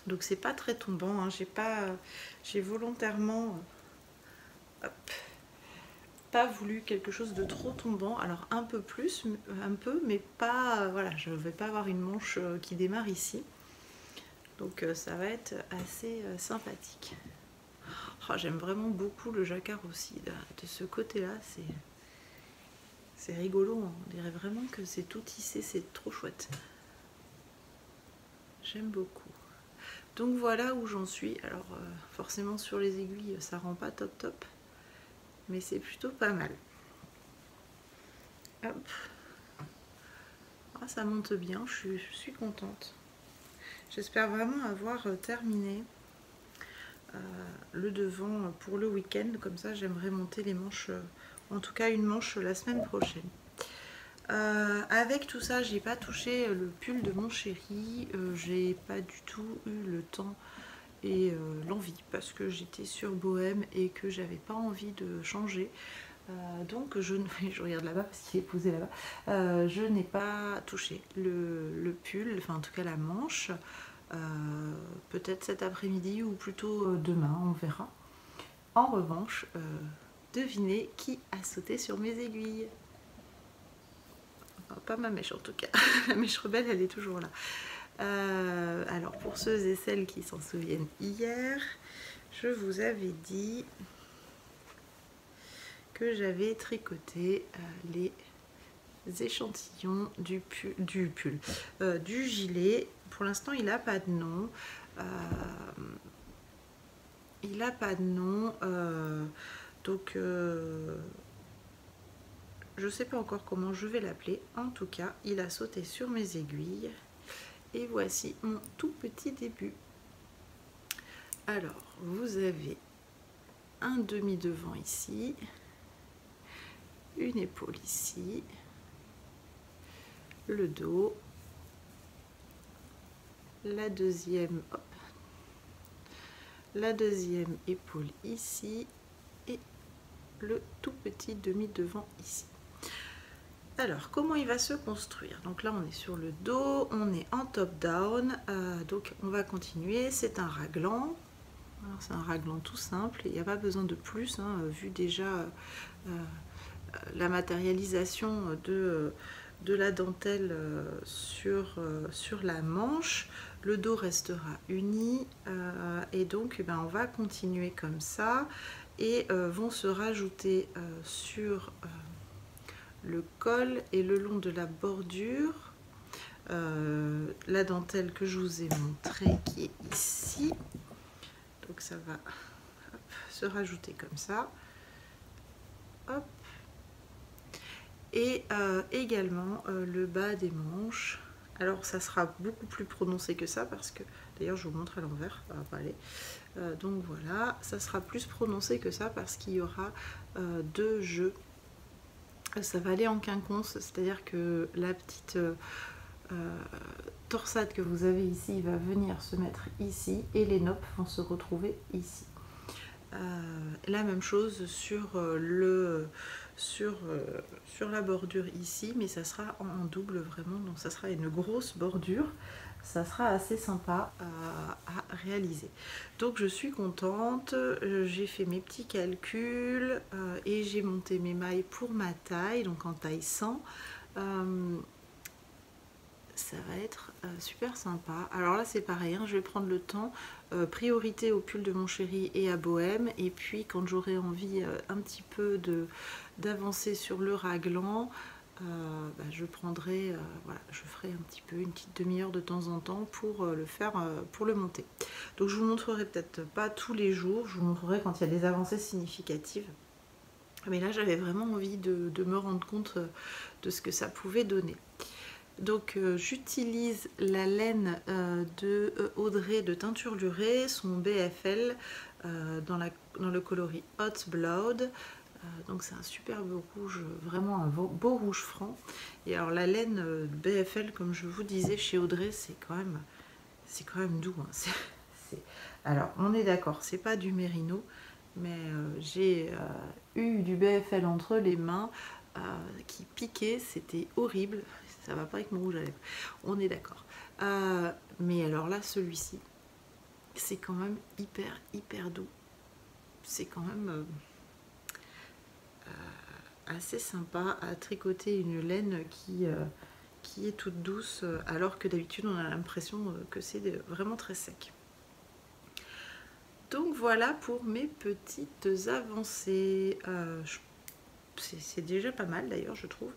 Donc c'est pas très tombant, hein. J'ai volontairement pas voulu quelque chose de trop tombant, alors un peu plus, un peu, mais pas, voilà, je vais pas avoir une manche qui démarre ici. Donc ça va être assez sympathique. Oh, j'aime vraiment beaucoup le jacquard aussi. De ce côté-là, c'est rigolo. Hein. On dirait vraiment que c'est tout tissé, c'est trop chouette. J'aime beaucoup. Donc voilà où j'en suis. Alors forcément sur les aiguilles, ça rend pas top top. Mais c'est plutôt pas mal. Hop. Ah, ça monte bien, je suis contente. J'espère vraiment avoir terminé le devant pour le week-end. Comme ça, j'aimerais monter les manches, en tout cas une manche la semaine prochaine. Avec tout ça, j'ai pas touché le pull de mon chéri. J'ai pas du tout eu le temps et l'envie parce que j'étais sur Bohème et que j'avais pas envie de changer. Donc je regarde là-bas parce qu'il est posé là-bas. Je n'ai pas touché le pull, enfin en tout cas la manche. Peut-être cet après-midi ou plutôt demain, on verra. En revanche, devinez qui a sauté sur mes aiguilles. Enfin, pas ma mèche en tout cas. La mèche rebelle, elle est toujours là. Alors pour ceux et celles qui s'en souviennent, hier, je vous avais dit que j'avais tricoté les échantillons du gilet. Pour l'instant, il n'a pas de nom. Il n'a pas de nom. Donc, je ne sais pas encore comment je vais l'appeler. En tout cas, il a sauté sur mes aiguilles. Et voici mon tout petit début. Alors, vous avez un demi devant ici, une épaule ici, le dos, la deuxième, hop, la deuxième épaule ici et le tout petit demi devant ici. Alors, comment il va se construire? Donc là, on est sur le dos, on est en top-down, donc on va continuer. C'est un raglan. C'est un raglan tout simple, il n'y a pas besoin de plus, hein, vu déjà la matérialisation de la dentelle sur la manche. Le dos restera uni et donc on va continuer comme ça et vont se rajouter sur le col et le long de la bordure la dentelle que je vous ai montrée qui est ici. Donc ça va hop, se rajouter comme ça. Hop. Et également le bas des manches. Alors ça sera beaucoup plus prononcé que ça parce que d'ailleurs je vous montre à l'envers, ça va pas aller. Donc voilà, ça sera plus prononcé que ça parce qu'il y aura deux jeux. Ça va aller en quinconce, c'est-à-dire que la petite torsade que vous avez ici va venir se mettre ici et les noppes vont se retrouver ici. La même chose sur la bordure ici, mais ça sera en double vraiment, donc ça sera une grosse bordure. Ça sera assez sympa à réaliser. Donc je suis contente, j'ai fait mes petits calculs et j'ai monté mes mailles pour ma taille, donc en taille 100. Ça va être super sympa. Alors là c'est pareil, hein, je vais prendre le temps, priorité au pull de mon chéri et à Bohème, et puis quand j'aurai envie un petit peu d'avancer sur le raglan, je prendrai, voilà, je ferai un petit peu une petite demi-heure de temps en temps pour le faire, pour le monter. Donc je vous montrerai peut-être pas tous les jours, je vous montrerai quand il y a des avancées significatives. Mais là j'avais vraiment envie de me rendre compte de ce que ça pouvait donner. Donc j'utilise la laine de Audrey de Teinture Lurée, son BFL dans le coloris Hot Blood. Donc c'est un superbe rouge, vraiment un beau rouge franc. Et alors la laine BFL, comme je vous disais chez Audrey, c'est quand même doux. Hein. Alors on est d'accord, c'est pas du mérino, mais j'ai eu du BFL entre les mains qui piquait, c'était horrible. Ça va pas avec mon rouge à lèvres, on est d'accord. Mais alors là, celui-ci, c'est quand même hyper doux. C'est quand même assez sympa à tricoter une laine qui est toute douce, alors que d'habitude on a l'impression que c'est vraiment très sec. Donc voilà pour mes petites avancées. C'est déjà pas mal d'ailleurs, je trouve.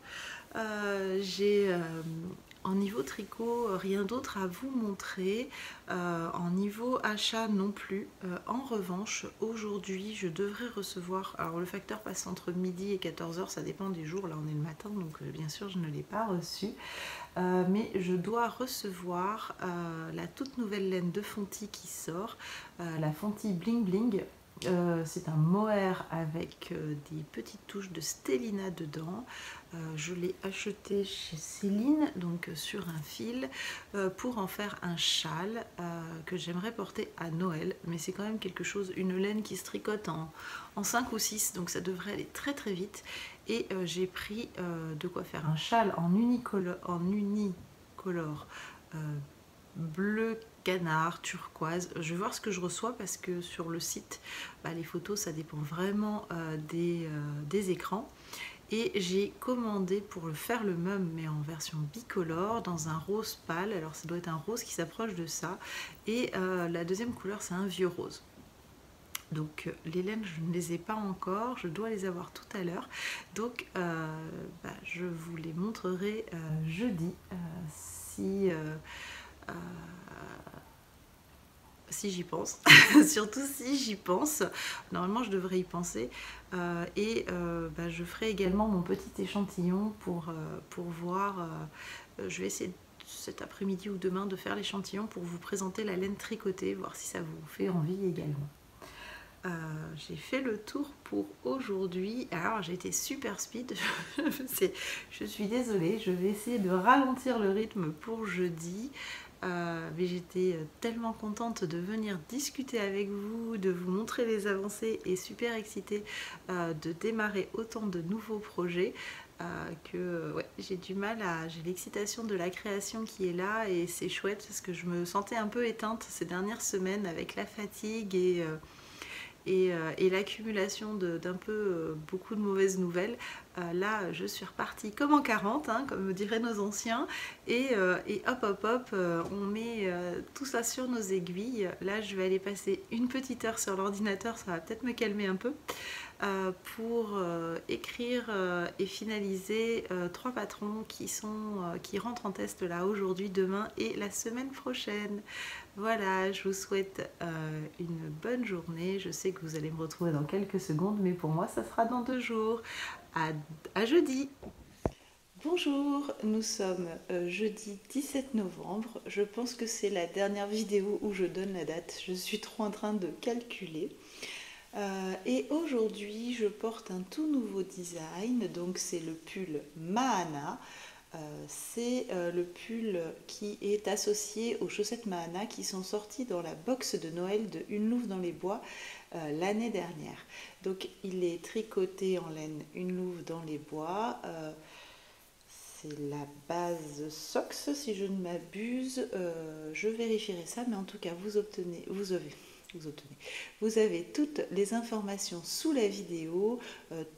J'ai en niveau tricot rien d'autre à vous montrer, en niveau achat non plus. En revanche, aujourd'hui je devrais recevoir, alors le facteur passe entre midi et 14 h, ça dépend des jours, là on est le matin donc bien sûr je ne l'ai pas reçu, mais je dois recevoir la toute nouvelle laine de Fonty qui sort, la Fonty Bling Bling. C'est un mohair avec des petites touches de stellina dedans. Je l'ai acheté chez Céline, donc sur un fil, pour en faire un châle que j'aimerais porter à Noël. Mais c'est quand même quelque chose, une laine qui se tricote en 5 ou 6, donc ça devrait aller très vite. Et j'ai pris de quoi faire un châle en unicolore bleu canard, turquoise. Je vais voir ce que je reçois parce que sur le site, les photos ça dépend vraiment des écrans. Et j'ai commandé pour le faire le même mais en version bicolore dans un rose pâle. Alors ça doit être un rose qui s'approche de ça. Et la deuxième couleur c'est un vieux rose. Donc les laines je ne les ai pas encore, je dois les avoir tout à l'heure. Donc je vous les montrerai jeudi si j'y pense, surtout si j'y pense. Normalement je devrais y penser, je ferai également mon petit échantillon pour voir, je vais essayer cet après-midi ou demain de faire l'échantillon pour vous présenter la laine tricotée, voir si ça vous fait envie également. j'ai fait le tour pour aujourd'hui. Alors j'ai été super speed, je suis désolée, je vais essayer de ralentir le rythme pour jeudi. Mais j'étais tellement contente de venir discuter avec vous, de vous montrer les avancées et super excitée de démarrer autant de nouveaux projets. Que ouais, j'ai du mal j'ai l'excitation de la création qui est là et c'est chouette parce que je me sentais un peu éteinte ces dernières semaines avec la fatigue et l'accumulation d'un peu beaucoup de mauvaises nouvelles. Là, je suis repartie comme en 40, hein, comme diraient nos anciens, et hop hop hop, on met tout ça sur nos aiguilles. Là, je vais aller passer une petite heure sur l'ordinateur, ça va peut-être me calmer un peu. Pour écrire et finaliser 3 patrons qui rentrent en test là aujourd'hui, demain et la semaine prochaine. Voilà, je vous souhaite une bonne journée. Je sais que vous allez me retrouver dans quelques secondes, mais pour moi, ça sera dans 2 jours. À jeudi. Bonjour, nous sommes jeudi 17 novembre. Je pense que c'est la dernière vidéo où je donne la date. Je suis trop en train de calculer. Et aujourd'hui, je porte un tout nouveau design. Donc, c'est le pull Mahana. C'est le pull qui est associé aux chaussettes Mahana qui sont sorties dans la box de Noël de Une Louve dans les bois l'année dernière. Donc il est tricoté en laine Une Louve dans les bois. C'est la base Sox si je ne m'abuse. Je vérifierai ça, mais en tout cas vous avez toutes les informations sous la vidéo,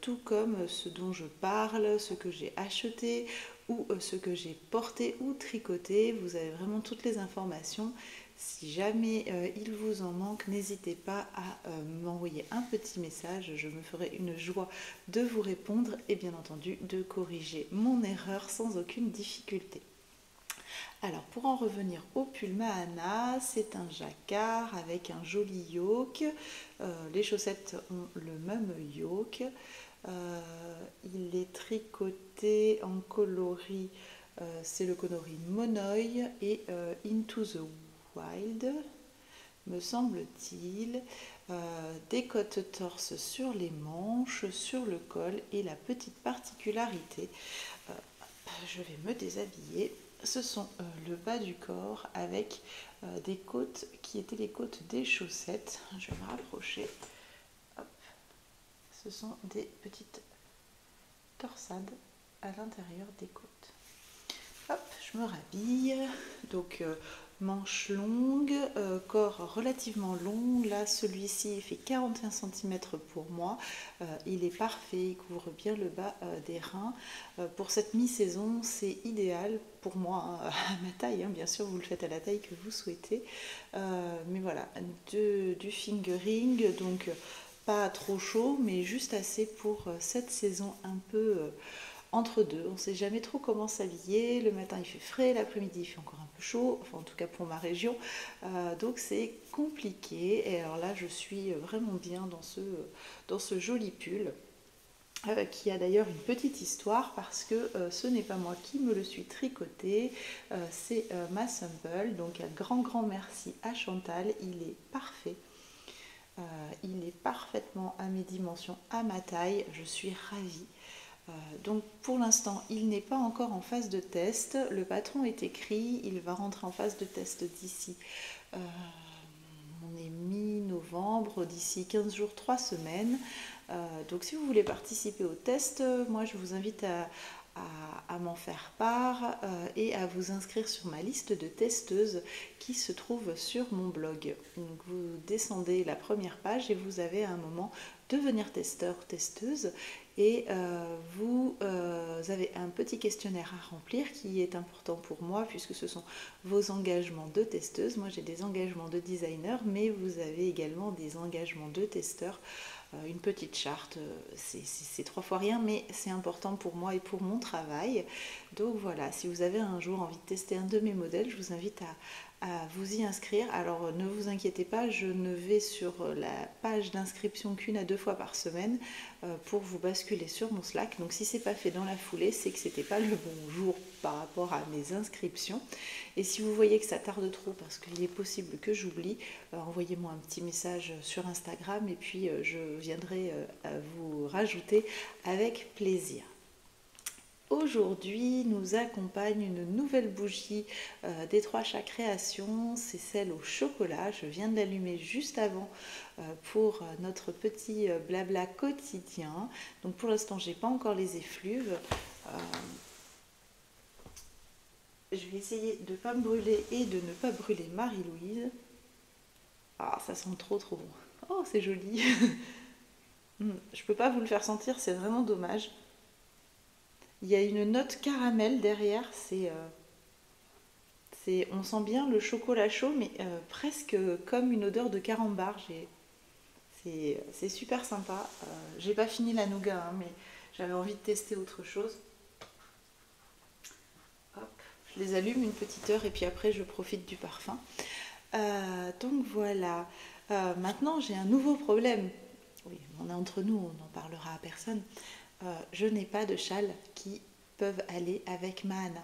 tout comme ce dont je parle, ce que j'ai acheté ou ce que j'ai porté ou tricoté. Vous avez vraiment toutes les informations. Si jamais il vous en manque, n'hésitez pas à m'envoyer un petit message. Je me ferai une joie de vous répondre et bien entendu de corriger mon erreur sans aucune difficulté. Alors pour en revenir au pull Mahana, c'est un jacquard avec un joli yoke. Les chaussettes ont le même yoke. Il est tricoté en coloris, c'est le coloris Monoï et Into the Wild, me semble-t-il. Des côtes torse sur les manches, sur le col et la petite particularité, je vais me déshabiller. Ce sont le bas du corps avec des côtes qui étaient les côtes des chaussettes. Je vais me rapprocher. Hop. Ce sont des petites torsades à l'intérieur des côtes. Hop, je me rhabille. Donc manches longues, corps relativement long. Là, celui-ci fait 41 cm pour moi. Il est parfait, il couvre bien le bas des reins. Pour cette mi-saison, c'est idéal pour moi, hein, à ma taille. Hein, bien sûr, vous le faites à la taille que vous souhaitez. Mais voilà, du fingering, donc pas trop chaud, mais juste assez pour cette saison un peu entre deux. On ne sait jamais trop comment s'habiller. Le matin il fait frais, l'après-midi il fait encore un peu chaud, enfin en tout cas pour ma région. Donc c'est compliqué. Et alors là je suis vraiment bien dans ce joli pull. Qui a d'ailleurs une petite histoire parce que ce n'est pas moi qui me le suis tricoté, c'est ma Sample. Donc un grand merci à Chantal, il est parfait. Il est parfaitement à mes dimensions, à ma taille, je suis ravie. Donc pour l'instant il n'est pas encore en phase de test, le patron est écrit, il va rentrer en phase de test d'ici, on est mi-novembre, d'ici 15 jours, 3 semaines. Donc si vous voulez participer au test, moi je vous invite à m'en faire part et à vous inscrire sur ma liste de testeuses qui se trouve sur mon blog. Donc vous descendez la première page et vous avez à un moment devenir testeur ou testeuse et vous avez un petit questionnaire à remplir qui est important pour moi puisque ce sont vos engagements de testeuse. Moi j'ai des engagements de designer mais vous avez également des engagements de testeur. Une petite charte, c'est 3 fois rien, mais c'est important pour moi et pour mon travail. Donc voilà, si vous avez un jour envie de tester un de mes modèles, je vous invite à vous y inscrire. Alors ne vous inquiétez pas, je ne vais sur la page d'inscription qu'une à deux fois par semaine pour vous basculer sur mon Slack. Donc si c'est pas fait dans la foulée, c'est que c'était pas le bon jour par rapport à mes inscriptions. Et si vous voyez que ça tarde trop parce qu'il est possible que j'oublie, envoyez-moi un petit message sur Instagram et puis je viendrai vous rajouter avec plaisir. Aujourd'hui, nous accompagne une nouvelle bougie des Trois Chats Créations, c'est celle au chocolat. Je viens de l'allumer juste avant pour notre petit blabla quotidien. Donc pour l'instant, j'ai pas encore les effluves. Je vais essayer de ne pas me brûler et de ne pas brûler Marie-Louise. Ah, ça sent trop trop bon. Oh, c'est joli. Je peux pas vous le faire sentir, c'est vraiment dommage. Il y a une note caramel derrière, on sent bien le chocolat chaud, mais presque comme une odeur de carambar. C'est super sympa. J'ai pas fini la nougat, hein, mais j'avais envie de tester autre chose. Hop, je les allume une petite heure et puis après je profite du parfum. Donc voilà. Maintenant j'ai un nouveau problème. Oui, on est entre nous, on n'en parlera à personne. Je n'ai pas de châles qui peuvent aller avec ma Hana.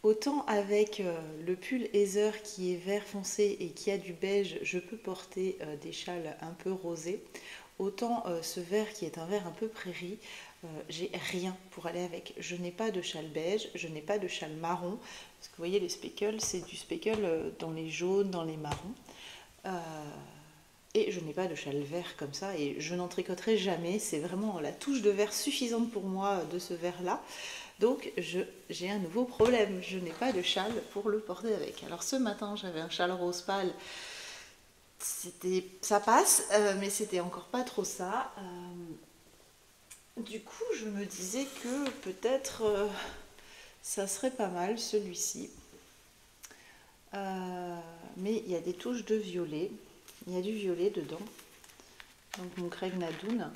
Autant avec le pull Heather qui est vert foncé et qui a du beige, je peux porter des châles un peu rosés. Autant ce vert qui est un vert un peu prairie, j'ai rien pour aller avec. Je n'ai pas de châle beige, je n'ai pas de châle marron. Parce que vous voyez les speckles, c'est du speckle dans les jaunes, dans les marrons. Et je n'ai pas de châle vert comme ça et je n'en tricoterai jamais. C'est vraiment la touche de vert suffisante pour moi de ce vert là. Donc j'ai un nouveau problème. Je n'ai pas de châle pour le porter avec. Alors ce matin j'avais un châle rose pâle. Ça passe, mais c'était encore pas trop ça. Du coup je me disais que peut-être ça serait pas mal celui-ci. Mais il y a des touches de violet. Il y a du violet dedans, donc mon Craignadune,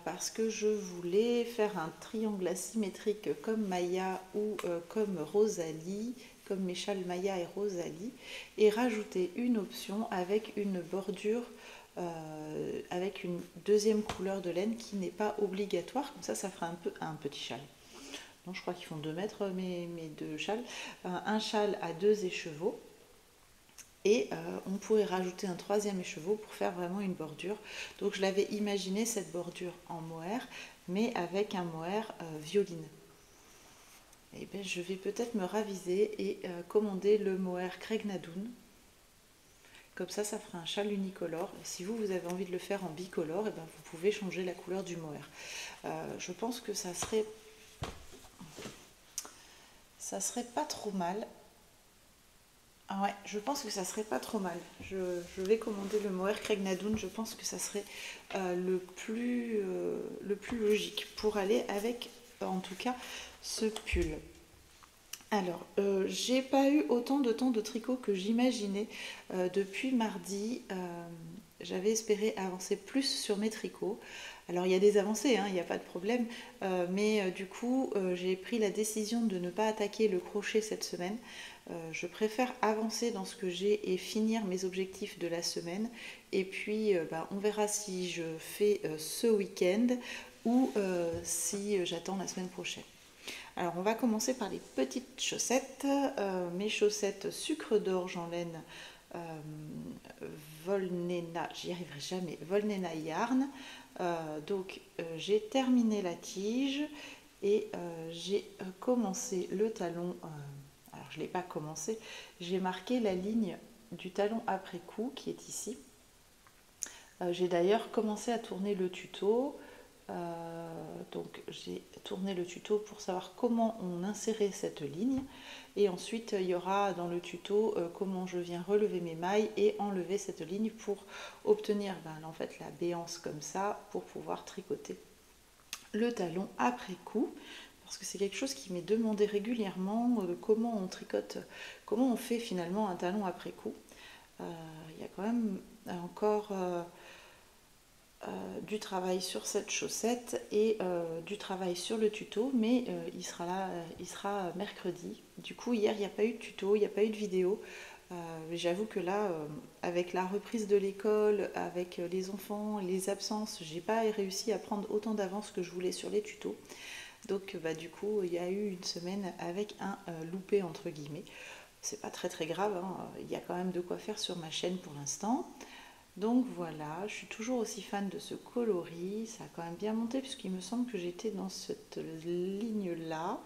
parce que je voulais faire un triangle asymétrique comme Maya ou comme Rosalie, comme mes châles Maya et Rosalie, et rajouter une option avec une bordure, avec une deuxième couleur de laine qui n'est pas obligatoire, comme ça fera un petit châle. Non, je crois qu'ils font 2 mètres mes deux châles, un châle à 2 écheveaux. Et on pourrait rajouter un 3e écheveau pour faire vraiment une bordure. Donc je l'avais imaginé cette bordure en mohair, mais avec un mohair violine. Et bien je vais peut-être me raviser et commander le mohair Craignadune. Comme ça fera un châle unicolore. Et si vous avez envie de le faire en bicolore, et bien vous pouvez changer la couleur du mohair. Je pense que ça serait pas trop mal. Ah ouais, je pense que ça serait pas trop mal. Je vais commander le mohair Craignadune. Je pense que ça serait le plus logique pour aller avec, en tout cas, ce pull. Alors, j'ai pas eu autant de temps de tricot que j'imaginais depuis mardi. J'avais espéré avancer plus sur mes tricots. Alors il y a des avancées, hein, il n'y a pas de problème, mais du coup j'ai pris la décision de ne pas attaquer le crochet cette semaine. Je préfère avancer dans ce que j'ai et finir mes objectifs de la semaine. Et puis on verra si je fais ce week-end ou si j'attends la semaine prochaine. Alors on va commencer par les petites chaussettes. Mes chaussettes sucre d'orge en laine Volnena, j'y arriverai jamais, Volnena Yarn. Donc j'ai terminé la tige et j'ai commencé le talon. Alors je ne l'ai pas commencé, j'ai marqué la ligne du talon après coup qui est ici. J'ai d'ailleurs commencé à tourner le tuto. Donc j'ai tourné le tuto pour savoir comment on insérait cette ligne et ensuite il y aura dans le tuto comment je viens relever mes mailles et enlever cette ligne pour obtenir en fait la béance comme ça pour pouvoir tricoter le talon après coup, parce que c'est quelque chose qui m'est demandé régulièrement, comment on tricote, comment on fait finalement un talon après coup. Il y a quand même encore du travail sur cette chaussette et du travail sur le tuto, mais il sera là, il sera mercredi. Du coup, hier, il n'y a pas eu de tuto, il n'y a pas eu de vidéo. J'avoue que là, avec la reprise de l'école, avec les enfants, les absences, j'ai pas réussi à prendre autant d'avance que je voulais sur les tutos. Donc, du coup, il y a eu une semaine avec un loupé entre guillemets. C'est pas très très grave, hein. Il y a quand même de quoi faire sur ma chaîne pour l'instant. Donc voilà, je suis toujours aussi fan de ce coloris, ça a quand même bien monté puisqu'il me semble que j'étais dans cette ligne-là,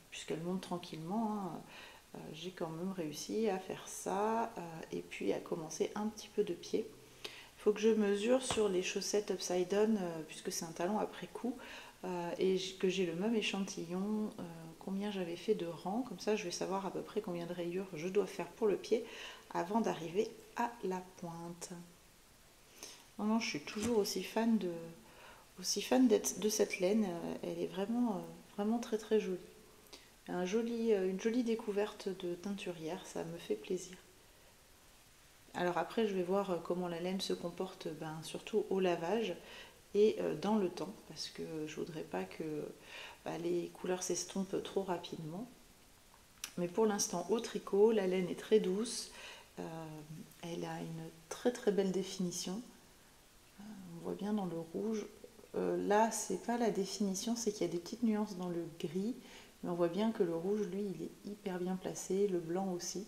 puisqu'elle monte tranquillement, hein. J'ai quand même réussi à faire ça et puis à commencer un petit peu de pied. Il faut que je mesure sur les chaussettes upside down puisque c'est un talon après coup et que j'ai le même échantillon, combien j'avais fait de rangs, comme ça je vais savoir à peu près combien de rayures je dois faire pour le pied avant d'arriver à la pointe. Non, non, je suis toujours aussi fan de cette laine, elle est vraiment, vraiment très très jolie. Une jolie découverte de teinturière, ça me fait plaisir. Alors après, je vais voir comment la laine se comporte, surtout au lavage et dans le temps, parce que je voudrais pas que les couleurs s'estompent trop rapidement. Mais pour l'instant, au tricot, la laine est très douce, elle a une très très belle définition. On voit bien dans le rouge. Là, c'est pas la définition, c'est qu'il y a des petites nuances dans le gris, mais on voit bien que le rouge, lui, il est hyper bien placé, le blanc aussi.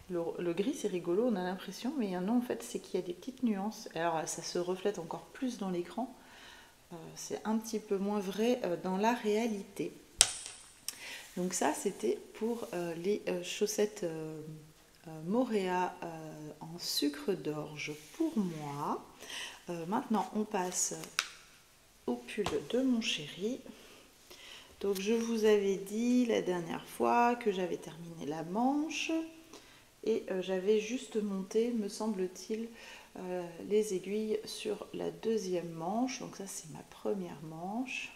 Le gris, c'est rigolo, on a l'impression, mais non, en fait, c'est qu'il y a des petites nuances. Alors, ça se reflète encore plus dans l'écran. C'est un petit peu moins vrai dans la réalité. Donc ça, c'était pour les chaussettes Moréa en sucre d'orge pour moi. Maintenant, on passe au pull de mon chéri. Donc, je vous avais dit la dernière fois que j'avais terminé la manche et j'avais juste monté, me semble-t-il, les aiguilles sur la deuxième manche. Donc ça, c'est ma première manche.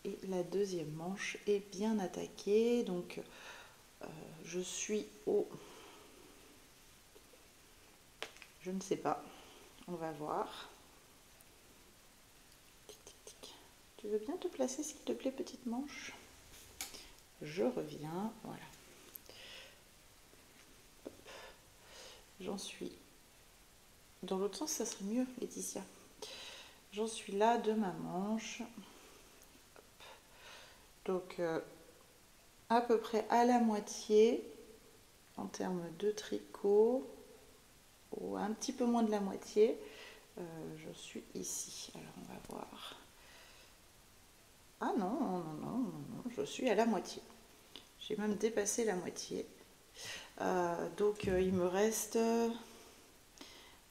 Et la deuxième manche est bien attaquée. Donc, je suis au... Je ne sais pas. On va voir. Tic, tic, tic. Tu veux bien te placer, s'il te plaît, petite manche? Je reviens. Voilà. J'en suis... Dans l'autre sens, ça serait mieux, Laetitia. J'en suis là de ma manche. Donc, à peu près à la moitié en termes de tricot, ou un petit peu moins de la moitié. Je suis ici. Alors, on va voir. Ah non, non, non, non, non, je suis à la moitié. J'ai même dépassé la moitié. Donc, il me reste...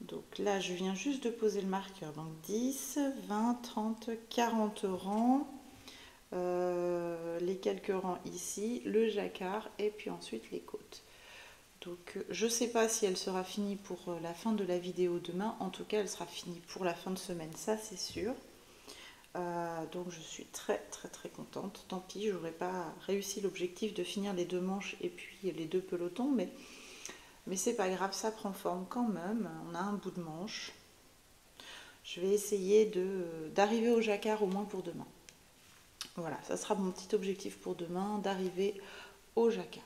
Donc là, je viens juste de poser le marqueur. Donc 10, 20, 30, 40 rangs. Les quelques rangs ici, le jacquard et puis ensuite les côtes. Donc je ne sais pas si elle sera finie pour la fin de la vidéo demain. En tout cas, elle sera finie pour la fin de semaine, ça c'est sûr. Donc je suis très très très contente. Tant pis, je n'aurais pas réussi l'objectif de finir les deux manches et puis les deux pelotons, mais c'est pas grave, ça prend forme quand même. On a un bout de manche. Je vais essayer d'arriver au jacquard au moins pour demain. Voilà, ça sera mon petit objectif pour demain, d'arriver au jacquard.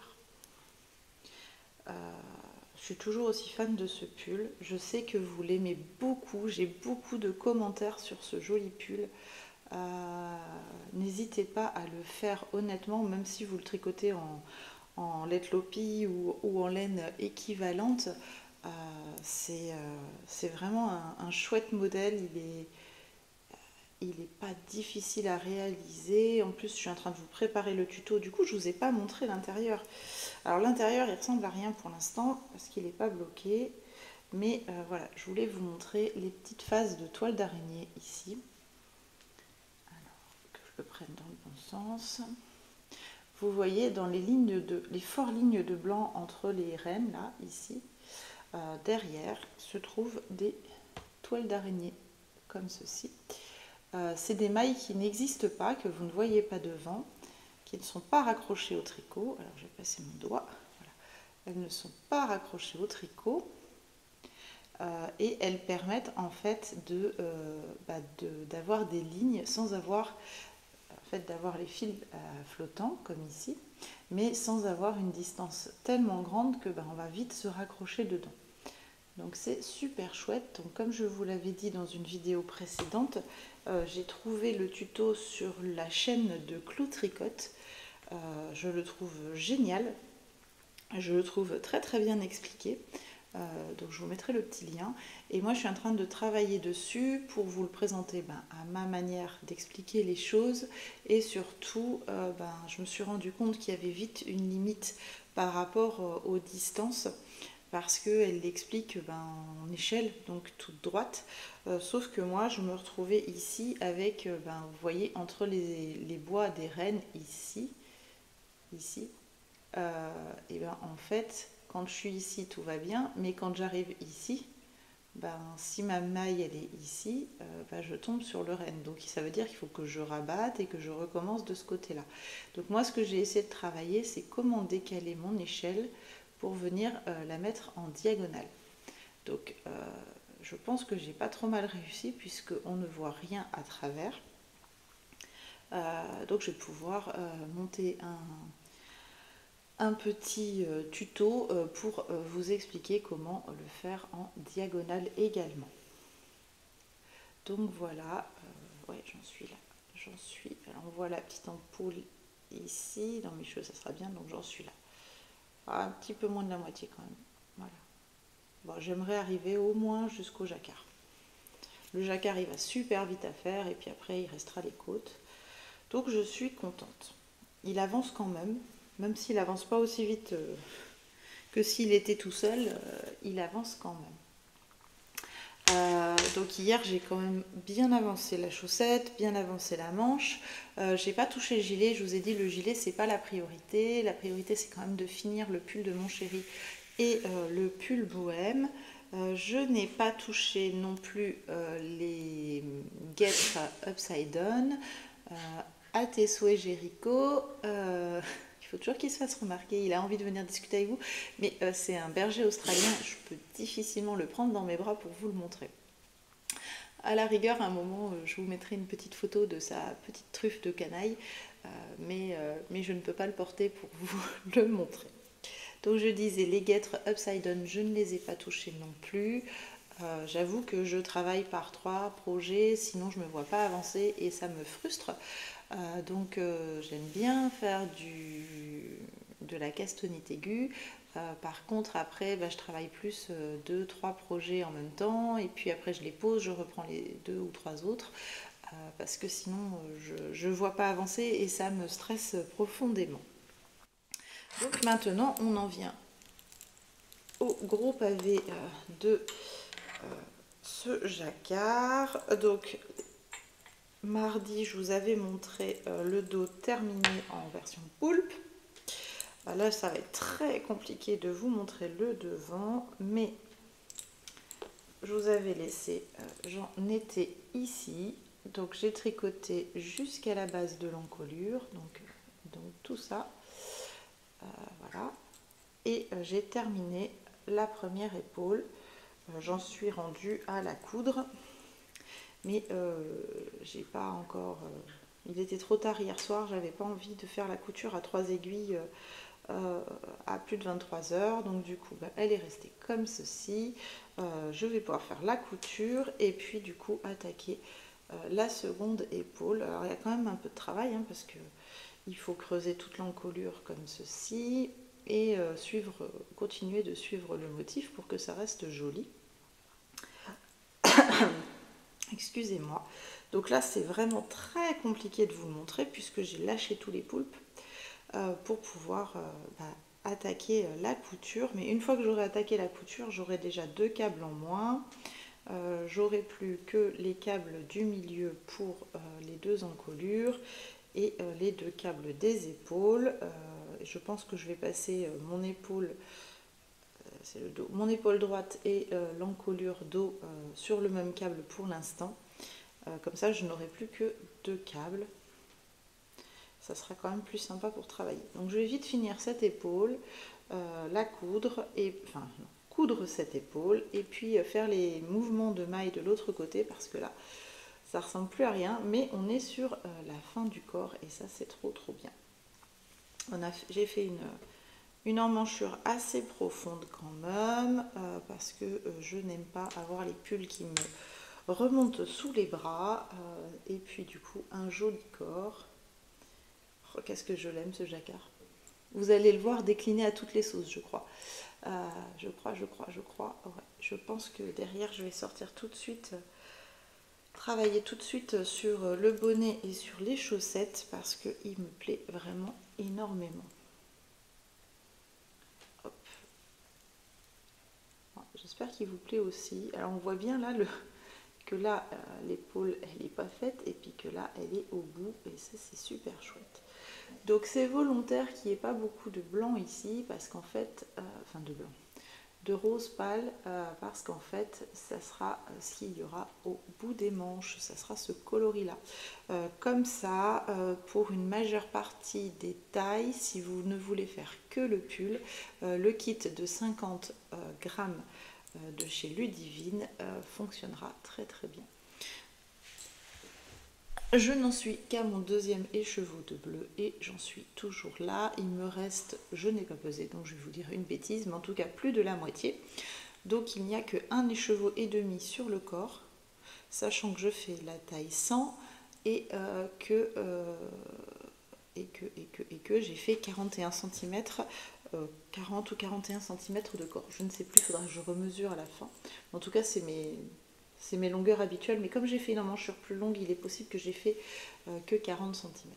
Je suis toujours aussi fan de ce pull. Je sais que vous l'aimez beaucoup. J'ai beaucoup de commentaires sur ce joli pull. N'hésitez pas à le faire honnêtement, même si vous le tricotez en lait lopi ou en laine équivalente. C'est vraiment un chouette modèle. Il n'est pas difficile à réaliser. En plus, je suis en train de vous préparer le tuto. Du coup, je ne vous ai pas montré l'intérieur. Alors, l'intérieur, il ressemble à rien pour l'instant parce qu'il n'est pas bloqué. Mais voilà, je voulais vous montrer les petites phases de toile d'araignée ici. Alors, que je le prenne dans le bon sens. Vous voyez dans les fortes lignes de blanc entre les rênes, là, ici, derrière, se trouvent des toiles d'araignée comme ceci. C'est des mailles qui n'existent pas, que vous ne voyez pas devant, qui ne sont pas raccrochées au tricot. Alors je vais passer mon doigt. Voilà. Elles ne sont pas raccrochées au tricot. et elles permettent en fait d'avoir des lignes sans avoir d'avoir les fils flottants comme ici, mais sans avoir une distance tellement grande que on va vite se raccrocher dedans. Donc c'est super chouette. Donc comme je vous l'avais dit dans une vidéo précédente, j'ai trouvé le tuto sur la chaîne de Clou Tricote. Je le trouve génial. Je le trouve très très bien expliqué. Donc je vous mettrai le petit lien. Et moi je suis en train de travailler dessus pour vous le présenter à ma manière d'expliquer les choses. Et surtout, je me suis rendu compte qu'il y avait vite une limite par rapport aux distances. Parce qu'elle l'explique en échelle, donc toute droite. Sauf que moi je me retrouvais ici avec, vous voyez, entre les bois des rennes ici. Et en fait, quand je suis ici, tout va bien, mais quand j'arrive ici, si ma maille elle est ici, je tombe sur le renne. Donc ça veut dire qu'il faut que je rabatte et que je recommence de ce côté-là. Donc moi, ce que j'ai essayé de travailler, c'est comment décaler mon échelle pour venir la mettre en diagonale. Donc je pense que j'ai pas trop mal réussi puisqu'on ne voit rien à travers. Donc je vais pouvoir monter un petit tuto pour vous expliquer comment le faire en diagonale également. Donc voilà, ouais, j'en suis là. J'en suis. Alors on voit la petite ampoule ici. Dans mes cheveux, ça sera bien, donc j'en suis là. Un petit peu moins de la moitié quand même. Voilà. Bon, j'aimerais arriver au moins jusqu'au jacquard. Le jacquard, il va super vite à faire, et puis après, il restera les côtes. Donc je suis contente. Il avance quand même s'il avance pas aussi vite que s'il était tout seul, il avance quand même. Donc hier j'ai quand même bien avancé la chaussette, bien avancé la manche. J'ai pas touché le gilet, je vous ai dit le gilet c'est pas la priorité. La priorité c'est quand même de finir le pull de mon chéri et le pull bohème. Je n'ai pas touché non plus les guêtres upside down. À tes souhaits Jéricho. Il faut toujours qu'il se fasse remarquer, il a envie de venir discuter avec vous, mais c'est un berger australien, je peux difficilement le prendre dans mes bras pour vous le montrer. À la rigueur, à un moment, je vous mettrai une petite photo de sa petite truffe de canaille, mais je ne peux pas le porter pour vous le montrer. Donc je disais, les guêtres upside down, je ne les ai pas touchées non plus. J'avoue que je travaille par 3 projets, sinon je ne me vois pas avancer et ça me frustre. Donc j'aime bien faire de la castanite aiguë. Par contre après je travaille plus 2-3 projets en même temps et puis après je les pose, je reprends les 2 ou 3 autres parce que sinon je ne vois pas avancer et ça me stresse profondément. Donc maintenant on en vient au gros pavé de ce jacquard. Donc mardi, je vous avais montré le dos terminé en version poulpe. Là, ça va être très compliqué de vous montrer le devant, mais je vous avais laissé, j'en étais ici. Donc, j'ai tricoté jusqu'à la base de l'encolure, donc tout ça. Voilà. Et j'ai terminé la première épaule. J'en suis rendue à la coudre. Mais j'ai pas encore. Il était trop tard hier soir, j'avais pas envie de faire la couture à 3 aiguilles à plus de 23 heures. Donc du coup, elle est restée comme ceci. Je vais pouvoir faire la couture et puis du coup attaquer la seconde épaule. Alors il y a quand même un peu de travail parce que il faut creuser toute l'encolure comme ceci et continuer de suivre le motif pour que ça reste joli. Excusez-moi. Donc là, c'est vraiment très compliqué de vous le montrer puisque j'ai lâché tous les poulpes pour pouvoir attaquer la couture. Mais une fois que j'aurai attaqué la couture, j'aurai déjà 2 câbles en moins. J'aurai plus que les câbles du milieu pour les 2 encolures et les 2 câbles des épaules. Je pense que je vais passer mon épaule c'est le dos, mon épaule droite et l'encolure dos sur le même câble pour l'instant. Comme ça, je n'aurai plus que 2 câbles. Ça sera quand même plus sympa pour travailler. Donc, je vais vite finir cette épaule, la coudre, et enfin, coudre cette épaule et puis faire les mouvements de maille de l'autre côté parce que là ça ressemble plus à rien, mais on est sur la fin du corps et ça c'est trop bien. J'ai fait une emmanchure assez profonde quand même parce que je n'aime pas avoir les pulls qui me remontent sous les bras et puis du coup un joli corps. Oh, qu'est-ce que je l'aime ce jacquard. Vous allez le voir décliner à toutes les sauces, je crois. Je crois. Ouais. Je pense que derrière je vais sortir tout de suite, travailler tout de suite sur le bonnet et sur les chaussettes parce qu'il me plaît vraiment énormément. J'espère qu'il vous plaît aussi. Alors on voit bien là que là l'épaule elle n'est pas faite et puis que là elle est au bout et ça c'est super chouette. Donc c'est volontaire qu'il n'y ait pas beaucoup de blanc ici parce qu'en fait, enfin de blanc, de rose pâle parce qu'en fait ça sera ce qu'il y aura au bout des manches, ça sera ce coloris là. Comme ça, pour une majeure partie des tailles, si vous ne voulez faire que le pull, le kit de 50 grammes de chez Ludivine fonctionnera très bien. Je n'en suis qu'à mon deuxième écheveau de bleu et j'en suis toujours là. Il me reste, je n'ai pas pesé donc je vais vous dire une bêtise, mais en tout cas plus de la moitié. Donc il n'y a que un écheveau et demi sur le corps, sachant que je fais la taille 100 et que j'ai fait 41 cm, 40 ou 41 cm de corps. Je ne sais plus, il faudra que je remesure à la fin. En tout cas, c'est mes longueurs habituelles, mais comme j'ai fait une emmanchure plus longue, il est possible que j'ai fait que 40 cm.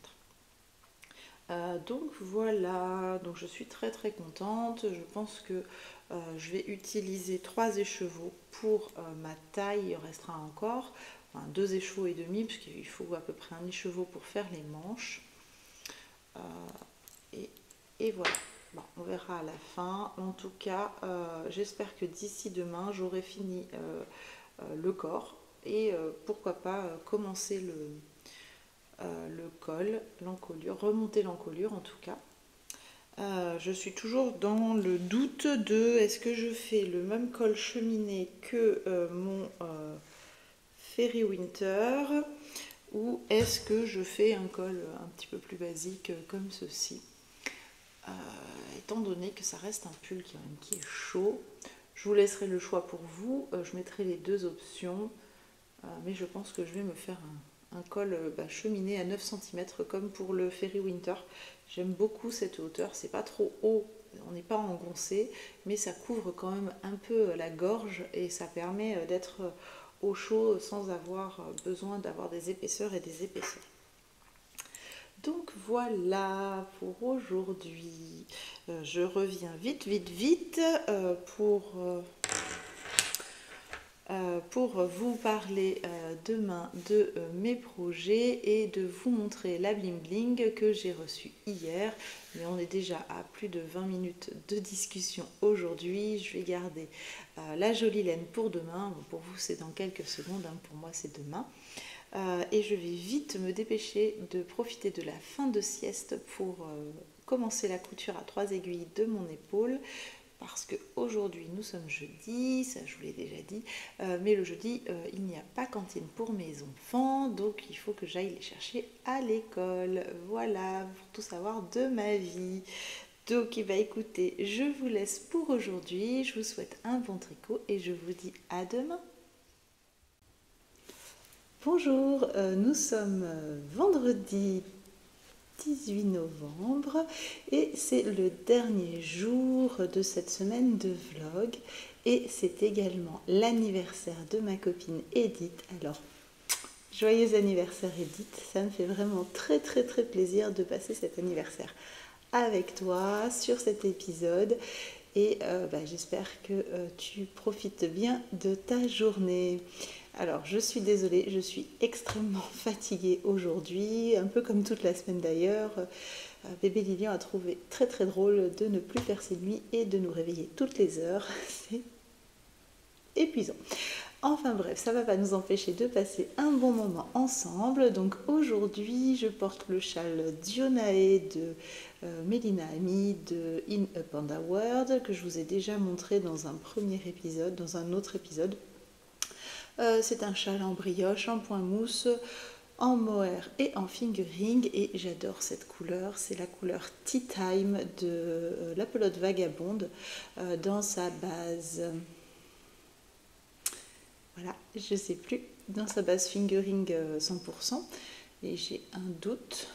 Donc voilà, donc je suis très contente. Je pense que je vais utiliser 3 écheveaux pour ma taille, il restera encore. Enfin, 2 écheveaux et demi, parce qu'il faut à peu près un écheveau pour faire les manches. Et voilà. Bon, on verra à la fin. En tout cas, j'espère que d'ici demain, j'aurai fini le corps et pourquoi pas commencer le col, l'encolure, remonter l'encolure en tout cas. Je suis toujours dans le doute de est-ce que je fais le même col cheminé que mon Fairy Winter ou est-ce que je fais un col un petit peu plus basique comme ceci. Étant donné que ça reste un pull qui est chaud, je vous laisserai le choix pour vous. Je mettrai les deux options, mais je pense que je vais me faire un col cheminé à 9 cm comme pour le Fairy Winter. J'aime beaucoup cette hauteur, c'est pas trop haut, on n'est pas engoncé, mais ça couvre quand même un peu la gorge et ça permet d'être au chaud sans avoir besoin d'avoir des épaisseurs et des épaisseurs. Donc voilà pour aujourd'hui. Je reviens vite pour vous parler demain de mes projets et de vous montrer la bling bling que j'ai reçue hier. Mais on est déjà à plus de 20 minutes de discussion aujourd'hui. Je vais garder la jolie laine pour demain. Bon, pour vous c'est dans quelques secondes, hein, pour moi c'est demain. Et je vais vite me dépêcher de profiter de la fin de sieste pour commencer la couture à 3 aiguilles de mon épaule parce qu'aujourd'hui nous sommes jeudi, ça je vous l'ai déjà dit, mais le jeudi il n'y a pas cantine pour mes enfants, donc il faut que j'aille les chercher à l'école. Voilà pour tout savoir de ma vie. Donc écoutez, je vous laisse pour aujourd'hui, je vous souhaite un bon tricot et je vous dis à demain. Bonjour, nous sommes vendredi 18 novembre et c'est le dernier jour de cette semaine de vlog et c'est également l'anniversaire de ma copine Edith. Alors, joyeux anniversaire Edith, ça me fait vraiment très plaisir de passer cet anniversaire avec toi sur cet épisode et j'espère que tu profites bien de ta journée. Alors, je suis désolée, je suis extrêmement fatiguée aujourd'hui, un peu comme toute la semaine d'ailleurs. Bébé Lilian a trouvé très drôle de ne plus faire ses nuits et de nous réveiller toutes les heures. C'est épuisant. Enfin bref, ça ne va pas nous empêcher de passer un bon moment ensemble. Donc aujourd'hui, je porte le châle Dionae de Mélina Ami de In a Panda World, que je vous ai déjà montré dans un premier épisode, dans un autre épisode. C'est un châle en brioche, en point mousse, en mohair et en fingering, et j'adore cette couleur. C'est la couleur Tea Time de la pelote vagabonde dans sa base. Voilà, je sais plus, dans sa base fingering 100%, et j'ai un doute.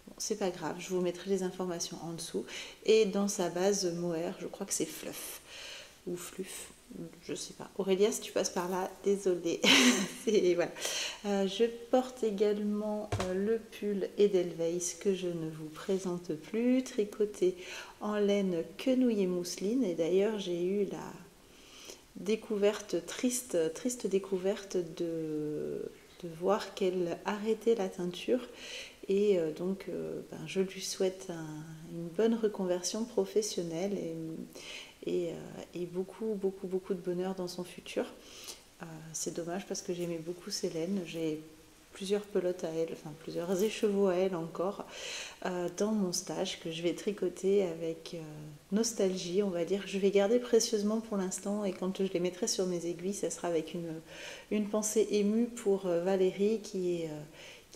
Bon, c'est pas grave, je vous mettrai les informations en dessous. Et dans sa base mohair, je crois que c'est fluff ou fluff, je sais pas. Aurélia, si tu passes par là, désolée. Voilà. Je porte également le pull Edelweiss que je ne vous présente plus, tricoté en laine quenouille et mousseline. Et d'ailleurs, j'ai eu la triste découverte de voir qu'elle arrêtait la teinture, et donc je lui souhaite une bonne reconversion professionnelle et beaucoup de bonheur dans son futur. C'est dommage parce que j'aimais beaucoup ces laines. J'ai plusieurs pelotes à elle, enfin plusieurs écheveaux à elle encore dans mon stage, que je vais tricoter avec nostalgie, on va dire. Je vais garder précieusement pour l'instant, et quand je les mettrai sur mes aiguilles, ça sera avec une pensée émue pour Valérie, qui est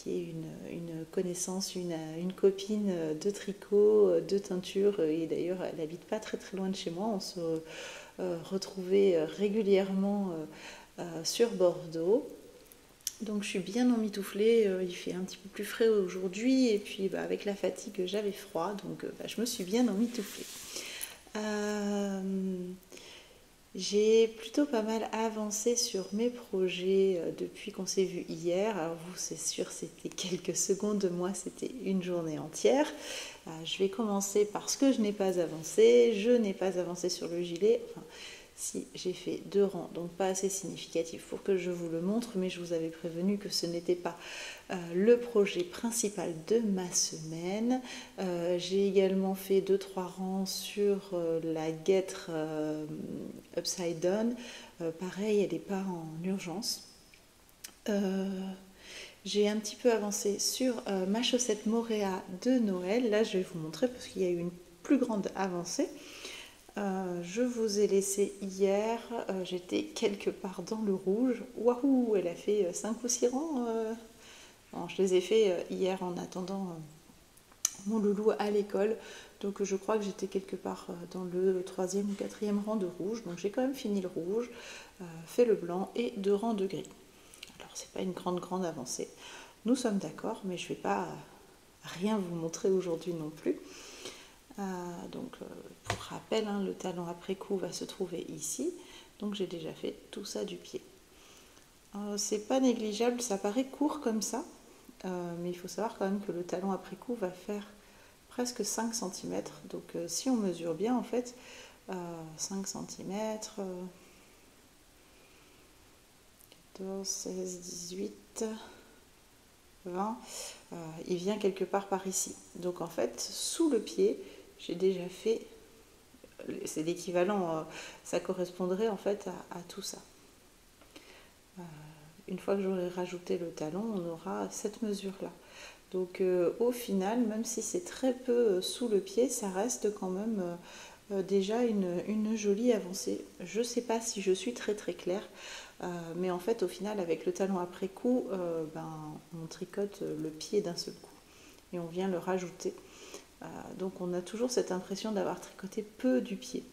une connaissance, une copine de tricot, de teinture, et d'ailleurs elle n'habite pas très loin de chez moi. On se retrouvait régulièrement sur Bordeaux. Donc je suis bien emmitouflée, il fait un petit peu plus frais aujourd'hui, et puis avec la fatigue j'avais froid, donc je me suis bien emmitouflée. J'ai plutôt pas mal avancé sur mes projets depuis qu'on s'est vu hier. Alors vous, c'est sûr, c'était quelques secondes, moi c'était une journée entière. Je vais commencer par ce que je n'ai pas avancé. Je n'ai pas avancé sur le gilet. Enfin, si, j'ai fait 2 rangs, donc pas assez significatif pour que je vous le montre, mais je vous avais prévenu que ce n'était pas le projet principal de ma semaine. J'ai également fait 2-3 rangs sur la guêtre Upside Down. Pareil, elle n'est pas en urgence. J'ai un petit peu avancé sur ma chaussette Moréa de Noël. Là, je vais vous montrer parce qu'il y a eu une plus grande avancée. Je vous ai laissé hier, j'étais quelque part dans le rouge. Waouh, elle a fait 5 ou 6 rangs. Bon, je les ai fait hier en attendant mon loulou à l'école. Donc je crois que j'étais quelque part dans le 3e ou 4e rang de rouge. Donc j'ai quand même fini le rouge, fait le blanc et 2 rangs de gris. Alors c'est pas une grande avancée. Nous sommes d'accord, mais je ne vais pas rien vous montrer aujourd'hui non plus. Donc pour rappel, le talon après cou va se trouver ici. Donc j'ai déjà fait tout ça du pied. C'est pas négligeable, ça paraît court comme ça, mais il faut savoir quand même que le talon après cou va faire presque 5 cm. Donc si on mesure bien, en fait, 5 cm, 14, 16, 18, 20, il vient quelque part par ici. Donc en fait, sous le pied, j'ai déjà fait, c'est l'équivalent, ça correspondrait en fait à tout ça. Une fois que j'aurai rajouté le talon, on aura cette mesure-là. Donc au final, même si c'est très peu sous le pied, ça reste quand même déjà une jolie avancée. Je ne sais pas si je suis très claire, mais en fait au final avec le talon après coup, on tricote le pied d'un seul coup et on vient le rajouter. Donc on a toujours cette impression d'avoir tricoté peu du pied.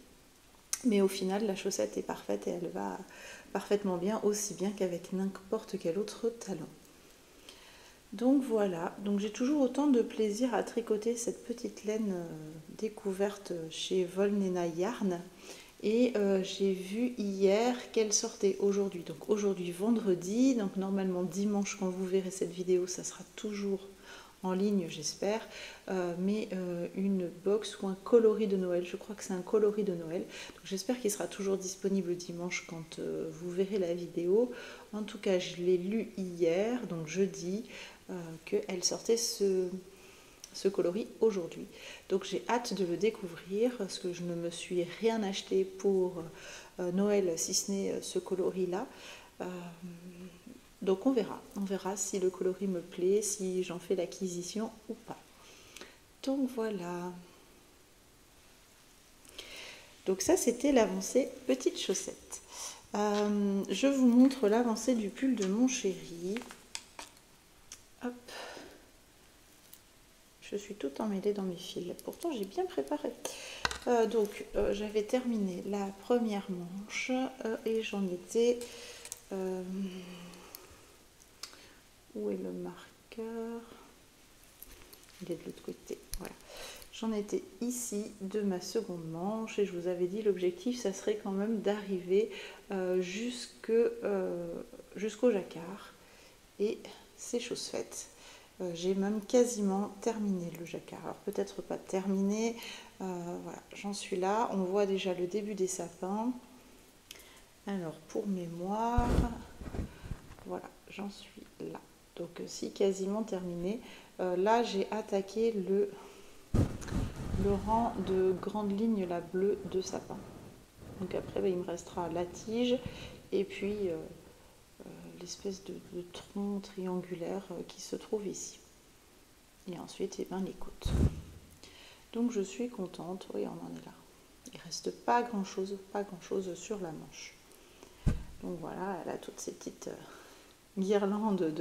Mais au final, la chaussette est parfaite et elle va parfaitement bien, aussi bien qu'avec n'importe quel autre talon. Donc voilà, donc j'ai toujours autant de plaisir à tricoter cette petite laine découverte chez Volnena Yarn. Et j'ai vu hier qu'elle sortait aujourd'hui. Donc aujourd'hui vendredi, donc normalement dimanche quand vous verrez cette vidéo, ça sera toujours en ligne, j'espère, mais une box ou un coloris de Noël. Je crois que c'est un coloris de Noël. Donc j'espère qu'il sera toujours disponible dimanche quand vous verrez la vidéo. En tout cas, je l'ai lu hier, donc jeudi, qu'elle sortait ce coloris aujourd'hui. Donc j'ai hâte de le découvrir parce que je ne me suis rien acheté pour Noël si ce n'est ce coloris-là. Donc on verra si le coloris me plaît, si j'en fais l'acquisition ou pas. Donc voilà. Donc ça c'était l'avancée petite chaussette. Je vous montre l'avancée du pull de mon chéri. Hop. Je suis tout emmêlée dans mes fils. Pourtant, j'ai bien préparé. J'avais terminé la première manche et j'en étais... où est le marqueur? Il est de l'autre côté. Voilà. J'en étais ici de ma seconde manche et je vous avais dit l'objectif, ça serait quand même d'arriver jusqu'au jacquard. Et c'est chose faite. J'ai même quasiment terminé le jacquard. Alors peut-être pas terminé, voilà, j'en suis là. On voit déjà le début des sapins. Alors pour mémoire, voilà, j'en suis là. Donc si quasiment terminé. Là j'ai attaqué le rang de grande ligne la bleue de sapin. Donc après il me restera la tige et puis l'espèce de tronc triangulaire qui se trouve ici. Et ensuite, les côtes. Donc je suis contente, oui, on en est là. Il ne reste pas grand chose sur la manche. Donc voilà, elle a toutes ces petites guirlandes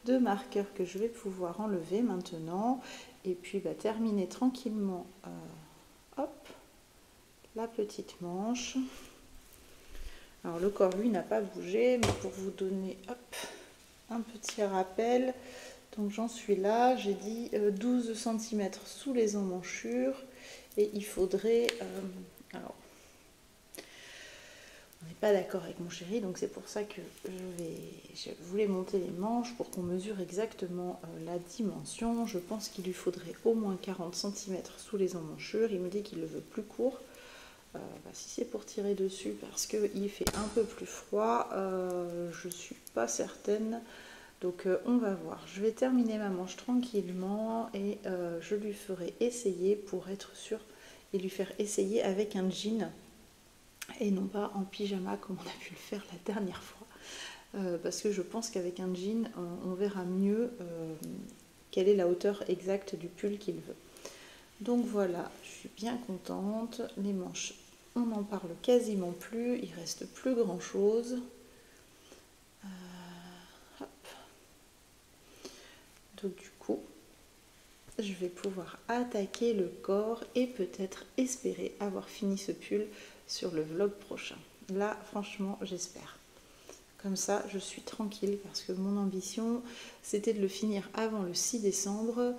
de marqueurs que je vais pouvoir enlever maintenant. Et puis terminer tranquillement, hop, la petite manche. Alors le corps lui n'a pas bougé, mais pour vous donner un petit rappel, donc j'en suis là, j'ai dit 12 cm sous les emmanchures et il faudrait, alors on n'est pas d'accord avec mon chéri, donc c'est pour ça que je voulais monter les manches pour qu'on mesure exactement la dimension. Je pense qu'il lui faudrait au moins 40 cm sous les emmanchures, il me dit qu'il le veut plus court. Si c'est pour tirer dessus parce qu'il fait un peu plus froid, je ne suis pas certaine. Donc on va voir. Je vais terminer ma manche tranquillement et je lui ferai essayer pour être sûre et lui faire essayer avec un jean et non pas en pyjama comme on a pu le faire la dernière fois. Parce que je pense qu'avec un jean, on verra mieux quelle est la hauteur exacte du pull qu'il veut. Donc voilà, je suis bien contente. Les manches, on n'en parle quasiment plus. Il reste plus grand chose. Donc du coup, je vais pouvoir attaquer le corps et peut-être espérer avoir fini ce pull sur le vlog prochain. Là, franchement, j'espère. Comme ça, je suis tranquille parce que mon ambition, c'était de le finir avant le 6 décembre.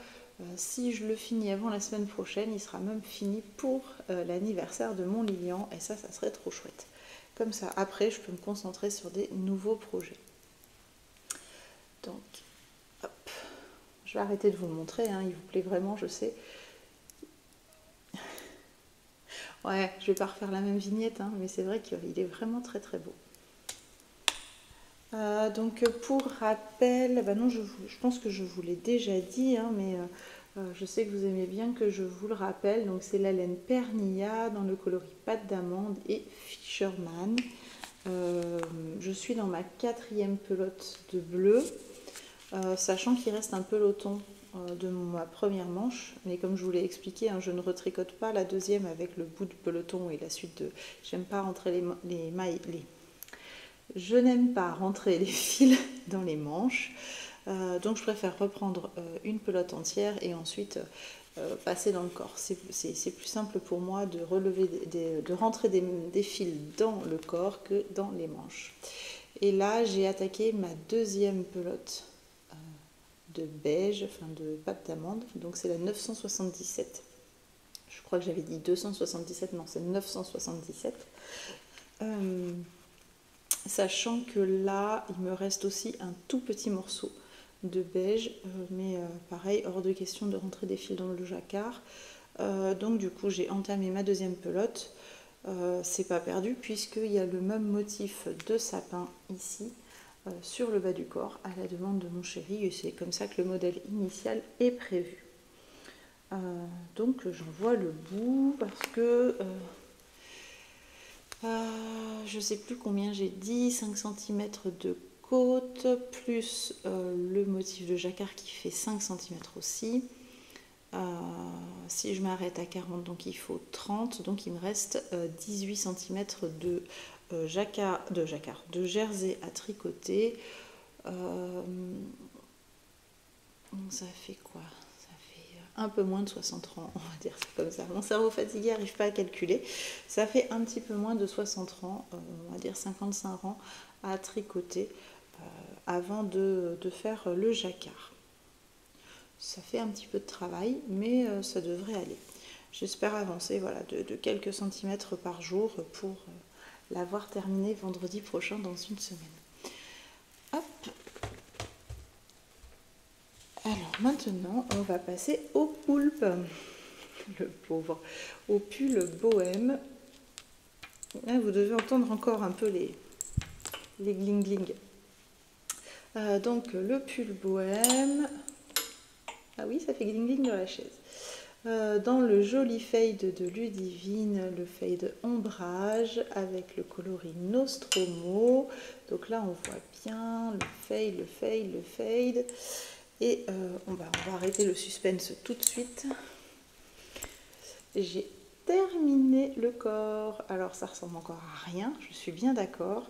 Si je le finis avant la semaine prochaine, il sera même fini pour l'anniversaire de mon Lilian et ça serait trop chouette. Comme ça, après, je peux me concentrer sur des nouveaux projets. Donc, hop, je vais arrêter de vous le montrer, hein, il vous plaît vraiment, je sais. Ouais, je vais pas refaire la même vignette, hein, mais c'est vrai qu'il est vraiment très très beau. Donc pour rappel, non, je pense que je vous l'ai déjà dit, hein, mais je sais que vous aimez bien que je vous le rappelle. Donc c'est la laine Pernilla dans le coloris pâte d'amande et Fisherman. Je suis dans ma 4e pelote de bleu, sachant qu'il reste un peloton de ma première manche, mais comme je vous l'ai expliqué, hein, je ne retricote pas la deuxième avec le bout de peloton et la suite de... J'aime pas rentrer les mailles... Je n'aime pas rentrer les fils dans les manches, donc je préfère reprendre une pelote entière et ensuite passer dans le corps. C'est plus simple pour moi de rentrer des fils dans le corps que dans les manches. Et là, j'ai attaqué ma 2e pelote de beige, enfin de pâte d'amande, donc c'est la 977. Je crois que j'avais dit 277, non, c'est 977. Sachant que là, il me reste aussi un tout petit morceau de beige, mais pareil, hors de question de rentrer des fils dans le jacquard. Donc du coup, j'ai entamé ma 2e pelote. C'est pas perdu puisqu'il y a le même motif de sapin ici, sur le bas du corps, à la demande de mon chéri. Et c'est comme ça que le modèle initial est prévu. Donc j'envoie le bout parce que je sais plus combien j'ai dit, 5 cm de côte, plus le motif de jacquard qui fait 5 cm aussi. Si je m'arrête à 40, donc il faut 30, donc il me reste 18 cm de de jersey à tricoter. Ça fait quoi? Ça fait un peu moins de 60 rangs, on va dire ça comme ça. Mon cerveau fatigué n'arrive pas à calculer. Ça fait un petit peu moins de 60 rangs, on va dire 55 rangs à tricoter avant de faire le jacquard. Ça fait un petit peu de travail, mais ça devrait aller. J'espère avancer voilà, de quelques centimètres par jour pour l'avoir terminé vendredi prochain dans une semaine. Hop. Alors maintenant, on va passer au poulpe, le pauvre, au pull bohème. Là, vous devez entendre encore un peu les gling-gling. Donc le pull bohème, ah oui, ça fait gling-gling dans la chaise. Dans le joli fade de Ludivine, le fade ombrage avec le coloris Nostromo. Donc là, on voit bien le fade, le fade, le fade. Et on va arrêter le suspense tout de suite. J'ai terminé le corps. Alors ça ressemble encore à rien, je suis bien d'accord.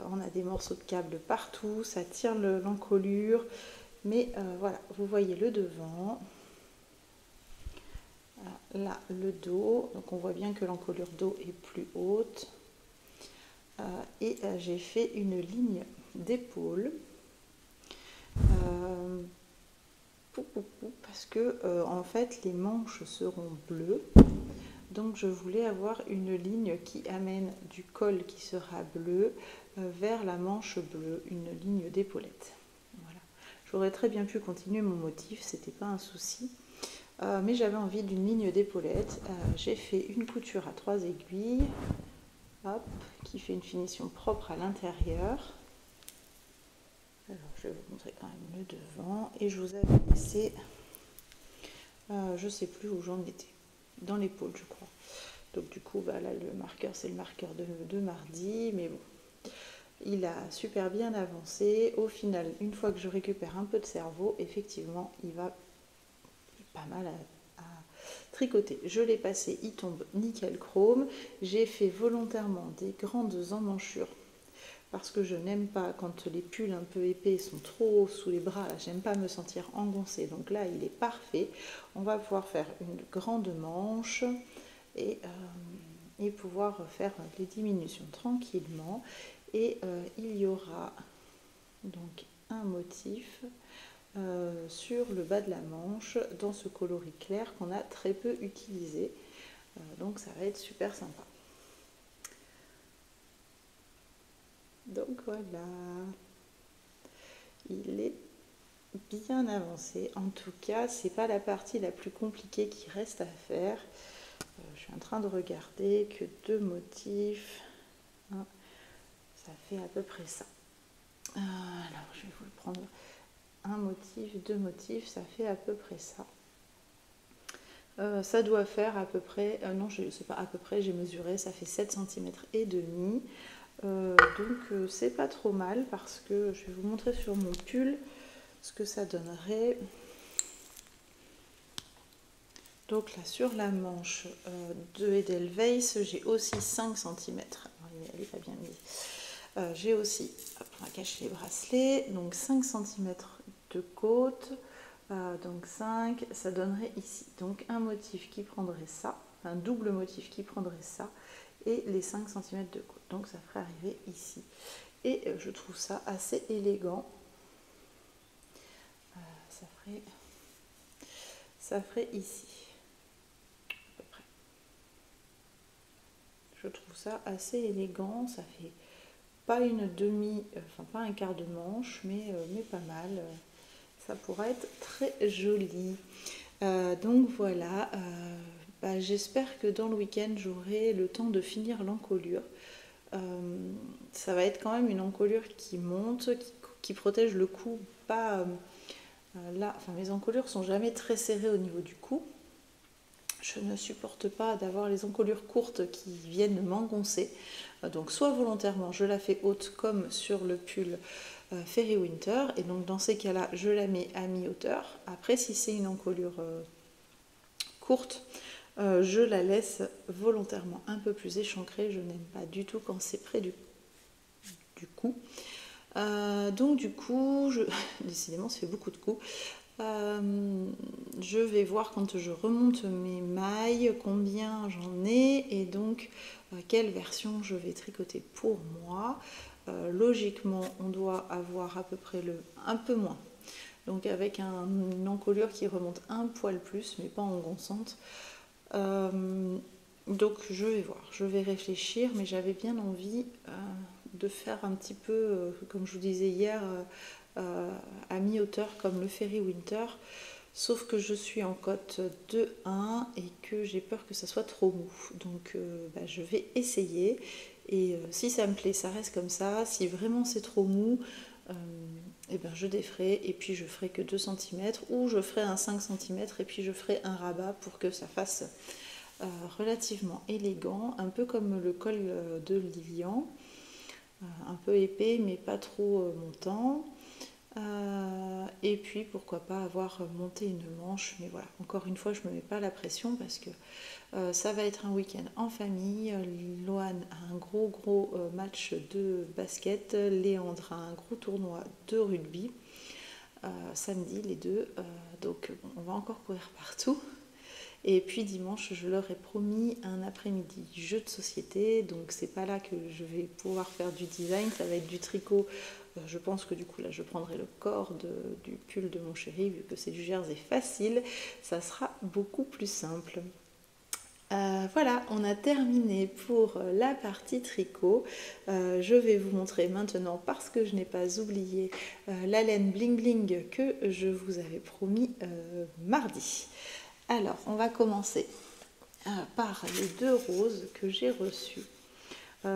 On a des morceaux de câble partout, ça tire l'encolure. Mais voilà, vous voyez le devant. Là, le dos. Donc on voit bien que l'encolure dos est plus haute. Et j'ai fait une ligne d'épaule. Parce que en fait les manches seront bleues, donc je voulais avoir une ligne qui amène du col qui sera bleu vers la manche bleue, une ligne d'épaulette. Voilà. J'aurais très bien pu continuer mon motif, c'était pas un souci, mais j'avais envie d'une ligne d'épaulette. J'ai fait une couture à 3 aiguilles, hop, qui fait une finition propre à l'intérieur. Alors je vais vous montrer quand même le devant, et je vous avais laissé, je sais plus où j'en étais, dans l'épaule je crois. Donc du coup bah, là le marqueur c'est le marqueur de mardi, mais bon, il a super bien avancé. Au final, une fois que je récupère un peu de cerveau, effectivement il va pas mal à tricoter. Je l'ai passé, il tombe nickel chrome. J'ai fait volontairement des grandes emmanchures parce que je n'aime pas quand les pulls un peu épais sont trop sous les bras, là j'aime pas me sentir engoncée, donc là il est parfait. On va pouvoir faire une grande manche et pouvoir faire les diminutions tranquillement. Et il y aura donc un motif sur le bas de la manche dans ce coloris clair qu'on a très peu utilisé, donc ça va être super sympa. Donc voilà, il est bien avancé. En tout cas, c'est pas la partie la plus compliquée qui reste à faire. Je suis en train de regarder que 2 motifs, hein, ça fait à peu près ça. Alors, je vais vous le prendre. Un motif, 2 motifs, ça fait à peu près ça. Ça doit faire à peu près, non, je sais pas à peu près, j'ai mesuré, ça fait 7 cm et demi. Donc c'est pas trop mal parce que je vais vous montrer sur mon pull ce que ça donnerait. Donc là sur la manche de Edelweiss j'ai aussi 5 cm, elle n'est pas bien mise. J'ai aussi, hop, on va cacher les bracelets, donc 5 cm de côte, donc 5, ça donnerait ici, donc un motif qui prendrait ça, un double motif qui prendrait ça, et les 5 cm de côte, donc ça ferait arriver ici. Et je trouve ça assez élégant. Ça ferait ici, à peu près. Je trouve ça assez élégant, ça fait pas une demi, enfin pas un quart de manche, mais pas mal. Ça pourrait être très joli. Donc voilà, bah, j'espère que dans le week-end j'aurai le temps de finir l'encolure. Ça va être quand même une encolure qui monte, qui protège le cou, pas là, enfin mes encolures sont jamais très serrées au niveau du cou, je ne supporte pas d'avoir les encolures courtes qui viennent m'engoncer. Donc soit volontairement, je la fais haute comme sur le pull Fairy Winter. Et donc dans ces cas-là, je la mets à mi-hauteur. Après, si c'est une encolure courte, je la laisse volontairement un peu plus échancrée. Je n'aime pas du tout quand c'est près du cou. Donc du coup, décidément ça fait beaucoup de coups. Je vais voir quand je remonte mes mailles combien j'en ai et donc quelle version je vais tricoter pour moi. Logiquement on doit avoir à peu près un peu moins, donc avec une encolure qui remonte un poil plus mais pas engonçante. Donc je vais voir, je vais réfléchir, mais j'avais bien envie de faire un petit peu, comme je vous disais hier, à mi-hauteur comme le Fairy Winter, sauf que je suis en cote 2-1 et que j'ai peur que ça soit trop mou. Donc je vais essayer et si ça me plaît, ça reste comme ça. Si vraiment c'est trop mou, je déferai et puis je ferai que 2 cm ou je ferai un 5 cm et puis je ferai un rabat pour que ça fasse relativement élégant, un peu comme le col de Lilian, un peu épais mais pas trop montant. Et puis pourquoi pas avoir monté une manche, mais voilà, encore une fois je ne me mets pas la pression parce que ça va être un week-end en famille. Loane a un gros match de basket, Léandre a un gros tournoi de rugby samedi les deux, donc on va encore courir partout. Et puis dimanche, je leur ai promis un après-midi jeu de société, donc c'est pas là que je vais pouvoir faire du design, ça va être du tricot. Je pense que du coup là je prendrai le corps du pull de mon chéri, vu que c'est du jersey facile, ça sera beaucoup plus simple. Voilà, on a terminé pour la partie tricot. Je vais vous montrer maintenant, parce que je n'ai pas oublié, la laine bling bling que je vous avais promis mardi. Alors, on va commencer par les 2 roses que j'ai reçues.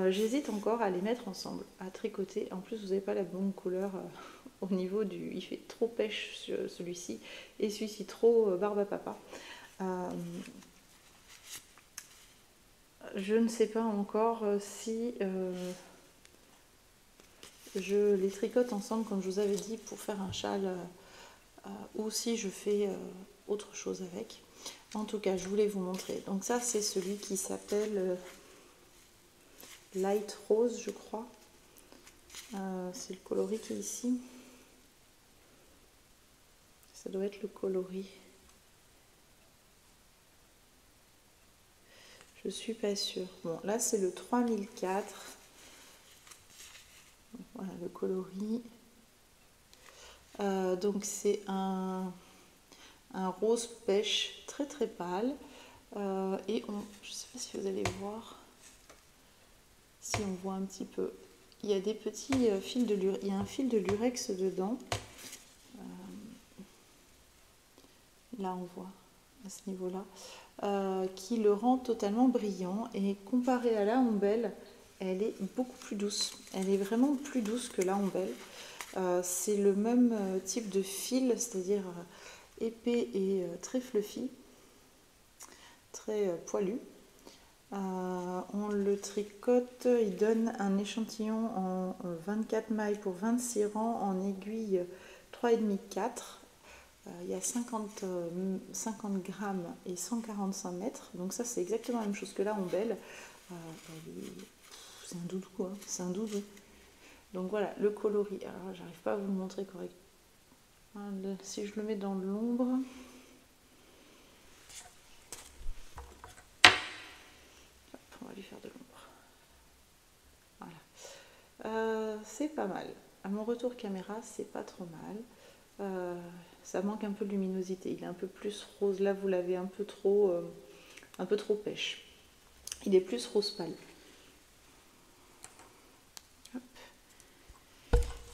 J'hésite encore à les mettre ensemble, à tricoter. En plus, vous n'avez pas la bonne couleur au niveau du... Il fait trop pêche celui-ci et celui-ci trop barbe à papa. Je ne sais pas encore si je les tricote ensemble, comme je vous avais dit, pour faire un châle ou si je fais autre chose avec. En tout cas, je voulais vous montrer. Donc ça, c'est celui qui s'appelle Light Rose, je crois. C'est le coloris qui est ici. Ça doit être le coloris. Je suis pas sûre. Bon, là, c'est le 3004. Voilà le coloris. Donc c'est un rose pêche très très pâle. Et je ne sais pas si vous allez voir, si on voit un petit peu, il y a des petits fils de lurex, il y a un fil de lurex dedans. Là on voit à ce niveau là, qui le rend totalement brillant, et comparé à la ombelle, elle est beaucoup plus douce, elle est vraiment plus douce que la ombelle. C'est le même type de fil, c'est-à-dire épais et très fluffy, très poilu. On le tricote, il donne un échantillon en 24 mailles pour 26 rangs, en aiguille 3,5-4. Il y a 50 grammes et 145 mètres, donc ça c'est exactement la même chose que la ombelle. C'est un doudou, hein, c'est un doudou. Donc voilà le coloris. Alors j'arrive pas à vous le montrer correctement. Si je le mets dans l'ombre, on va lui faire de l'ombre. Voilà. C'est pas mal. À mon retour caméra, c'est pas trop mal. Ça manque un peu de luminosité. Il est un peu plus rose. Là, vous l'avez un peu trop pêche. Il est plus rose pâle.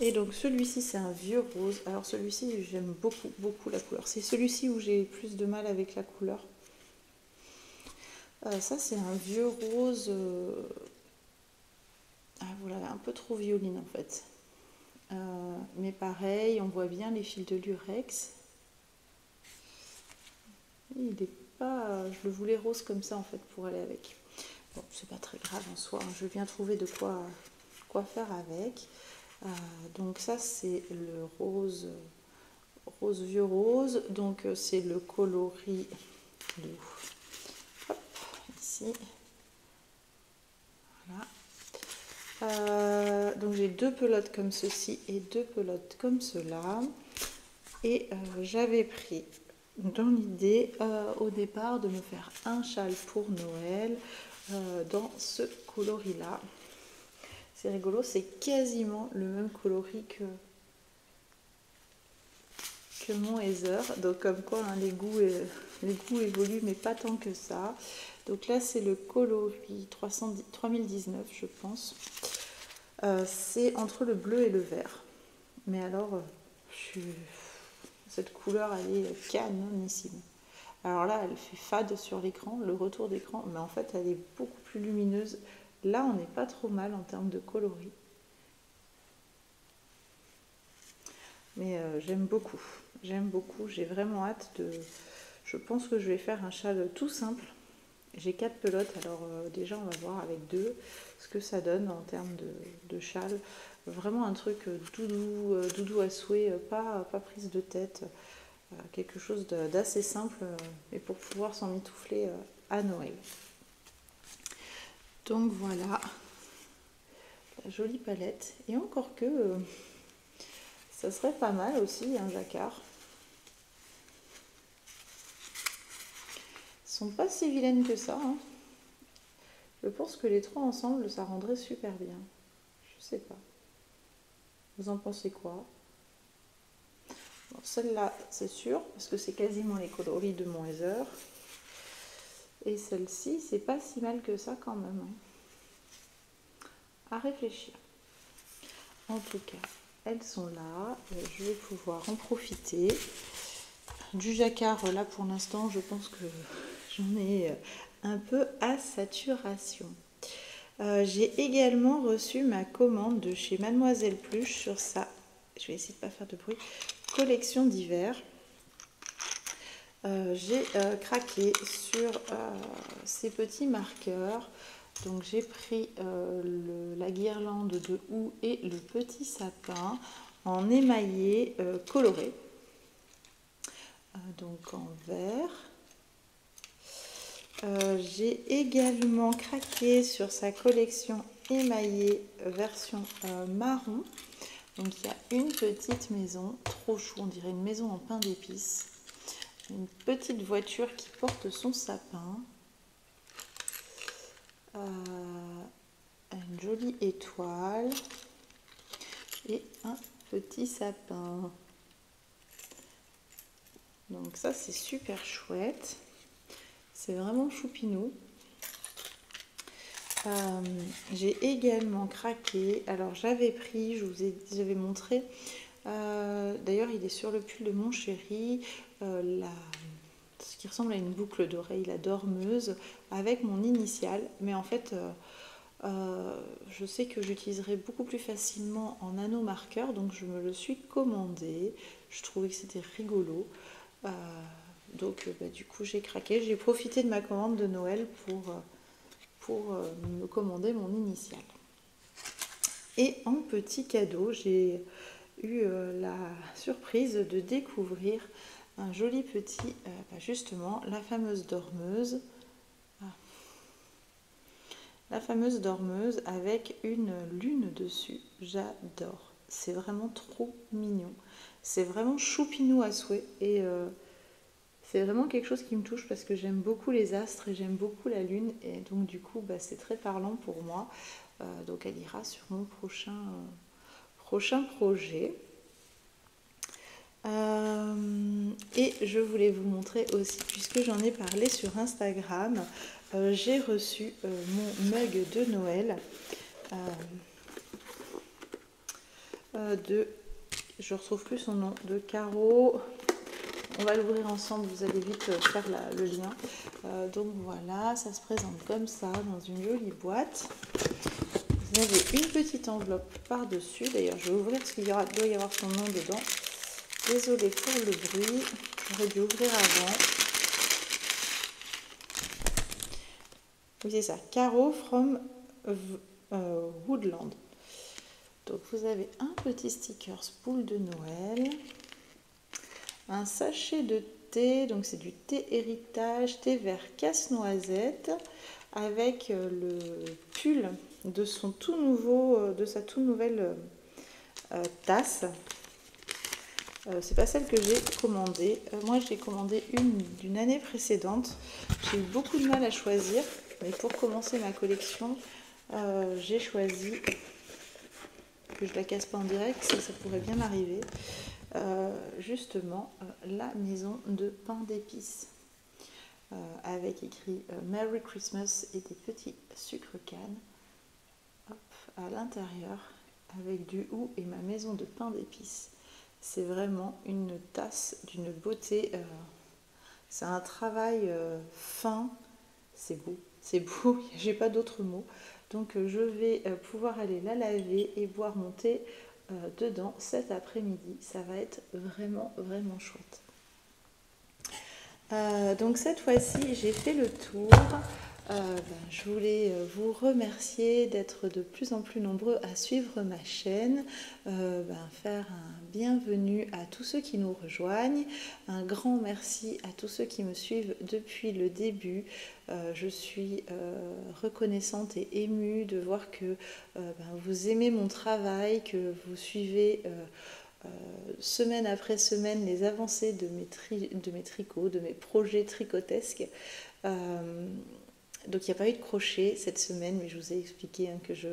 Et donc celui-ci c'est un vieux rose. Alors celui-ci j'aime beaucoup la couleur. C'est celui-ci où j'ai plus de mal avec la couleur. Ça c'est un vieux rose. Vous l'avez un peu trop violine en fait. Mais pareil, on voit bien les fils de lurex. Il est pas, je le voulais rose comme ça en fait pour aller avec. Bon, c'est pas très grave en soi, hein. Je viens trouver de quoi faire avec. Donc ça c'est le rose, rose vieux rose. Donc c'est le coloris de, hop, ici. Voilà. Donc j'ai 2 pelotes comme ceci et 2 pelotes comme cela. Et j'avais pris dans l'idée au départ de me faire un châle pour Noël dans ce coloris là. C'est rigolo, c'est quasiment le même coloris que mon Heather. Donc comme quoi hein, les goûts évoluent mais pas tant que ça. Donc là c'est le coloris 3019 je pense. C'est entre le bleu et le vert. Mais alors cette couleur elle est canonissime. Alors là elle fait fade sur l'écran, le retour d'écran, mais en fait elle est beaucoup plus lumineuse. Là on n'est pas trop mal en termes de coloris. Mais j'aime beaucoup, j'ai vraiment hâte de... Je pense que je vais faire un châle tout simple. J'ai 4 pelotes, alors déjà on va voir avec 2 ce que ça donne en termes de châle. Vraiment un truc doudou à souhait, pas prise de tête, quelque chose d'assez simple, et pour pouvoir s'en mitoufler à Noël. Donc voilà, la jolie palette, et encore que ça serait pas mal aussi un jacquard. Ils sont pas si vilaines que ça, hein. Je pense que les 3 ensemble ça rendrait super bien. Je sais pas. Vous en pensez quoi? Bon, celle-là, c'est sûr, parce que c'est quasiment les coloris de mon Heather. Et celle-ci, c'est pas si mal que ça quand même, hein. À réfléchir. En tout cas, elles sont là. Je vais pouvoir en profiter. Du jacquard, là pour l'instant, je pense que j'en ai un peu à saturation. J'ai également reçu ma commande de chez Mademoiselle Pluche sur sa, je vais essayer de ne pas faire de bruit, collection d'hiver. J'ai craqué sur ces petits marqueurs. Donc j'ai pris la guirlande de houx et le petit sapin en émaillé coloré. Donc en vert. J'ai également craqué sur sa collection émaillée version marron. Donc il y a une petite maison, trop chou, on dirait une maison en pain d'épices. Une petite voiture qui porte son sapin. Une jolie étoile. Et un petit sapin. Donc ça c'est super chouette. C'est vraiment choupinou. J'ai également craqué. Alors j'avais pris, j'avais montré. D'ailleurs il est sur le pull de mon chéri. Ce qui ressemble à une boucle d'oreille, la dormeuse, avec mon initiale. Mais en fait, je sais que j'utiliserai beaucoup plus facilement en anneau marqueur. Donc je me le suis commandé. Je trouvais que c'était rigolo. Donc du coup j'ai craqué, j'ai profité de ma commande de Noël pour me commander mon initiale. Et en petit cadeau, j'ai eu la surprise de découvrir un joli petit, justement, la fameuse dormeuse. La fameuse dormeuse avec une lune dessus, j'adore. C'est vraiment trop mignon. C'est vraiment choupinou à souhait et c'est vraiment quelque chose qui me touche parce que j'aime beaucoup les astres et j'aime beaucoup la lune et donc du coup c'est très parlant pour moi. Donc elle ira sur mon prochain projet. Et je voulais vous montrer aussi, puisque j'en ai parlé sur Instagram, j'ai reçu mon mug de Noël je ne retrouve plus son nom, de Caro. On va l'ouvrir ensemble, vous allez vite faire le lien. Donc voilà, ça se présente comme ça dans une jolie boîte. Vous avez une petite enveloppe par-dessus. D'ailleurs, je vais ouvrir parce qu'il doit y avoir son nom dedans. Désolée pour le bruit, j'aurais dû ouvrir avant. Oui, c'est ça, Caro from Woodland. Donc vous avez un petit sticker boule de Noël, un sachet de thé, donc c'est du thé héritage, thé vert casse-noisette, avec le pull de son tout nouveau, de sa toute nouvelle tasse. C'est pas celle que j'ai commandée. Moi, j'ai commandé une d'une année précédente. J'ai eu beaucoup de mal à choisir, mais pour commencer ma collection, j'ai choisi, que je la casse pas en direct, ça pourrait bien m'arriver, justement la maison de pain d'épices, avec écrit Merry Christmas et des petits sucres cannes. Hop, à l'intérieur, avec du hou et ma maison de pain d'épices. C'est vraiment une tasse d'une beauté. C'est un travail fin. C'est beau. C'est beau. J'ai pas d'autres mots. Donc je vais pouvoir aller la laver et boire mon thé dedans cet après-midi. Ça va être vraiment, vraiment chouette. Donc cette fois-ci, j'ai fait le tour. Je voulais vous remercier d'être de plus en plus nombreux à suivre ma chaîne, faire un bienvenue à tous ceux qui nous rejoignent, un grand merci à tous ceux qui me suivent depuis le début. Je suis reconnaissante et émue de voir que vous aimez mon travail, que vous suivez semaine après semaine les avancées de mes tricots, de mes projets tricotesques. Donc il n'y a pas eu de crochet cette semaine, mais je vous ai expliqué que je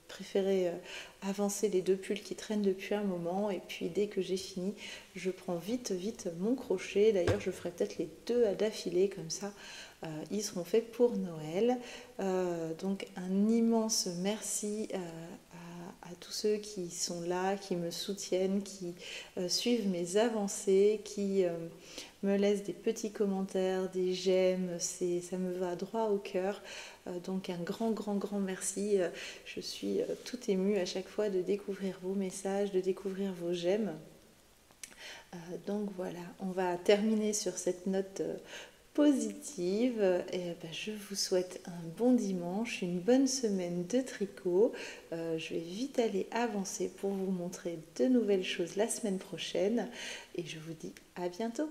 préférais avancer les 2 pulls qui traînent depuis un moment, et puis dès que j'ai fini, je prends vite mon crochet. D'ailleurs, je ferai peut-être les 2 à d'affilée, comme ça ils seront faits pour Noël. Donc un immense merci à tous ceux qui sont là, qui me soutiennent, qui suivent mes avancées, qui me laissent des petits commentaires, des j'aime, ça me va droit au cœur. Donc un grand merci. Je suis toute émue à chaque fois de découvrir vos messages, de découvrir vos j'aime. Donc voilà, on va terminer sur cette note positive. Et je vous souhaite un bon dimanche, une bonne semaine de tricot. Je vais vite aller avancer pour vous montrer de nouvelles choses la semaine prochaine, et je vous dis à bientôt.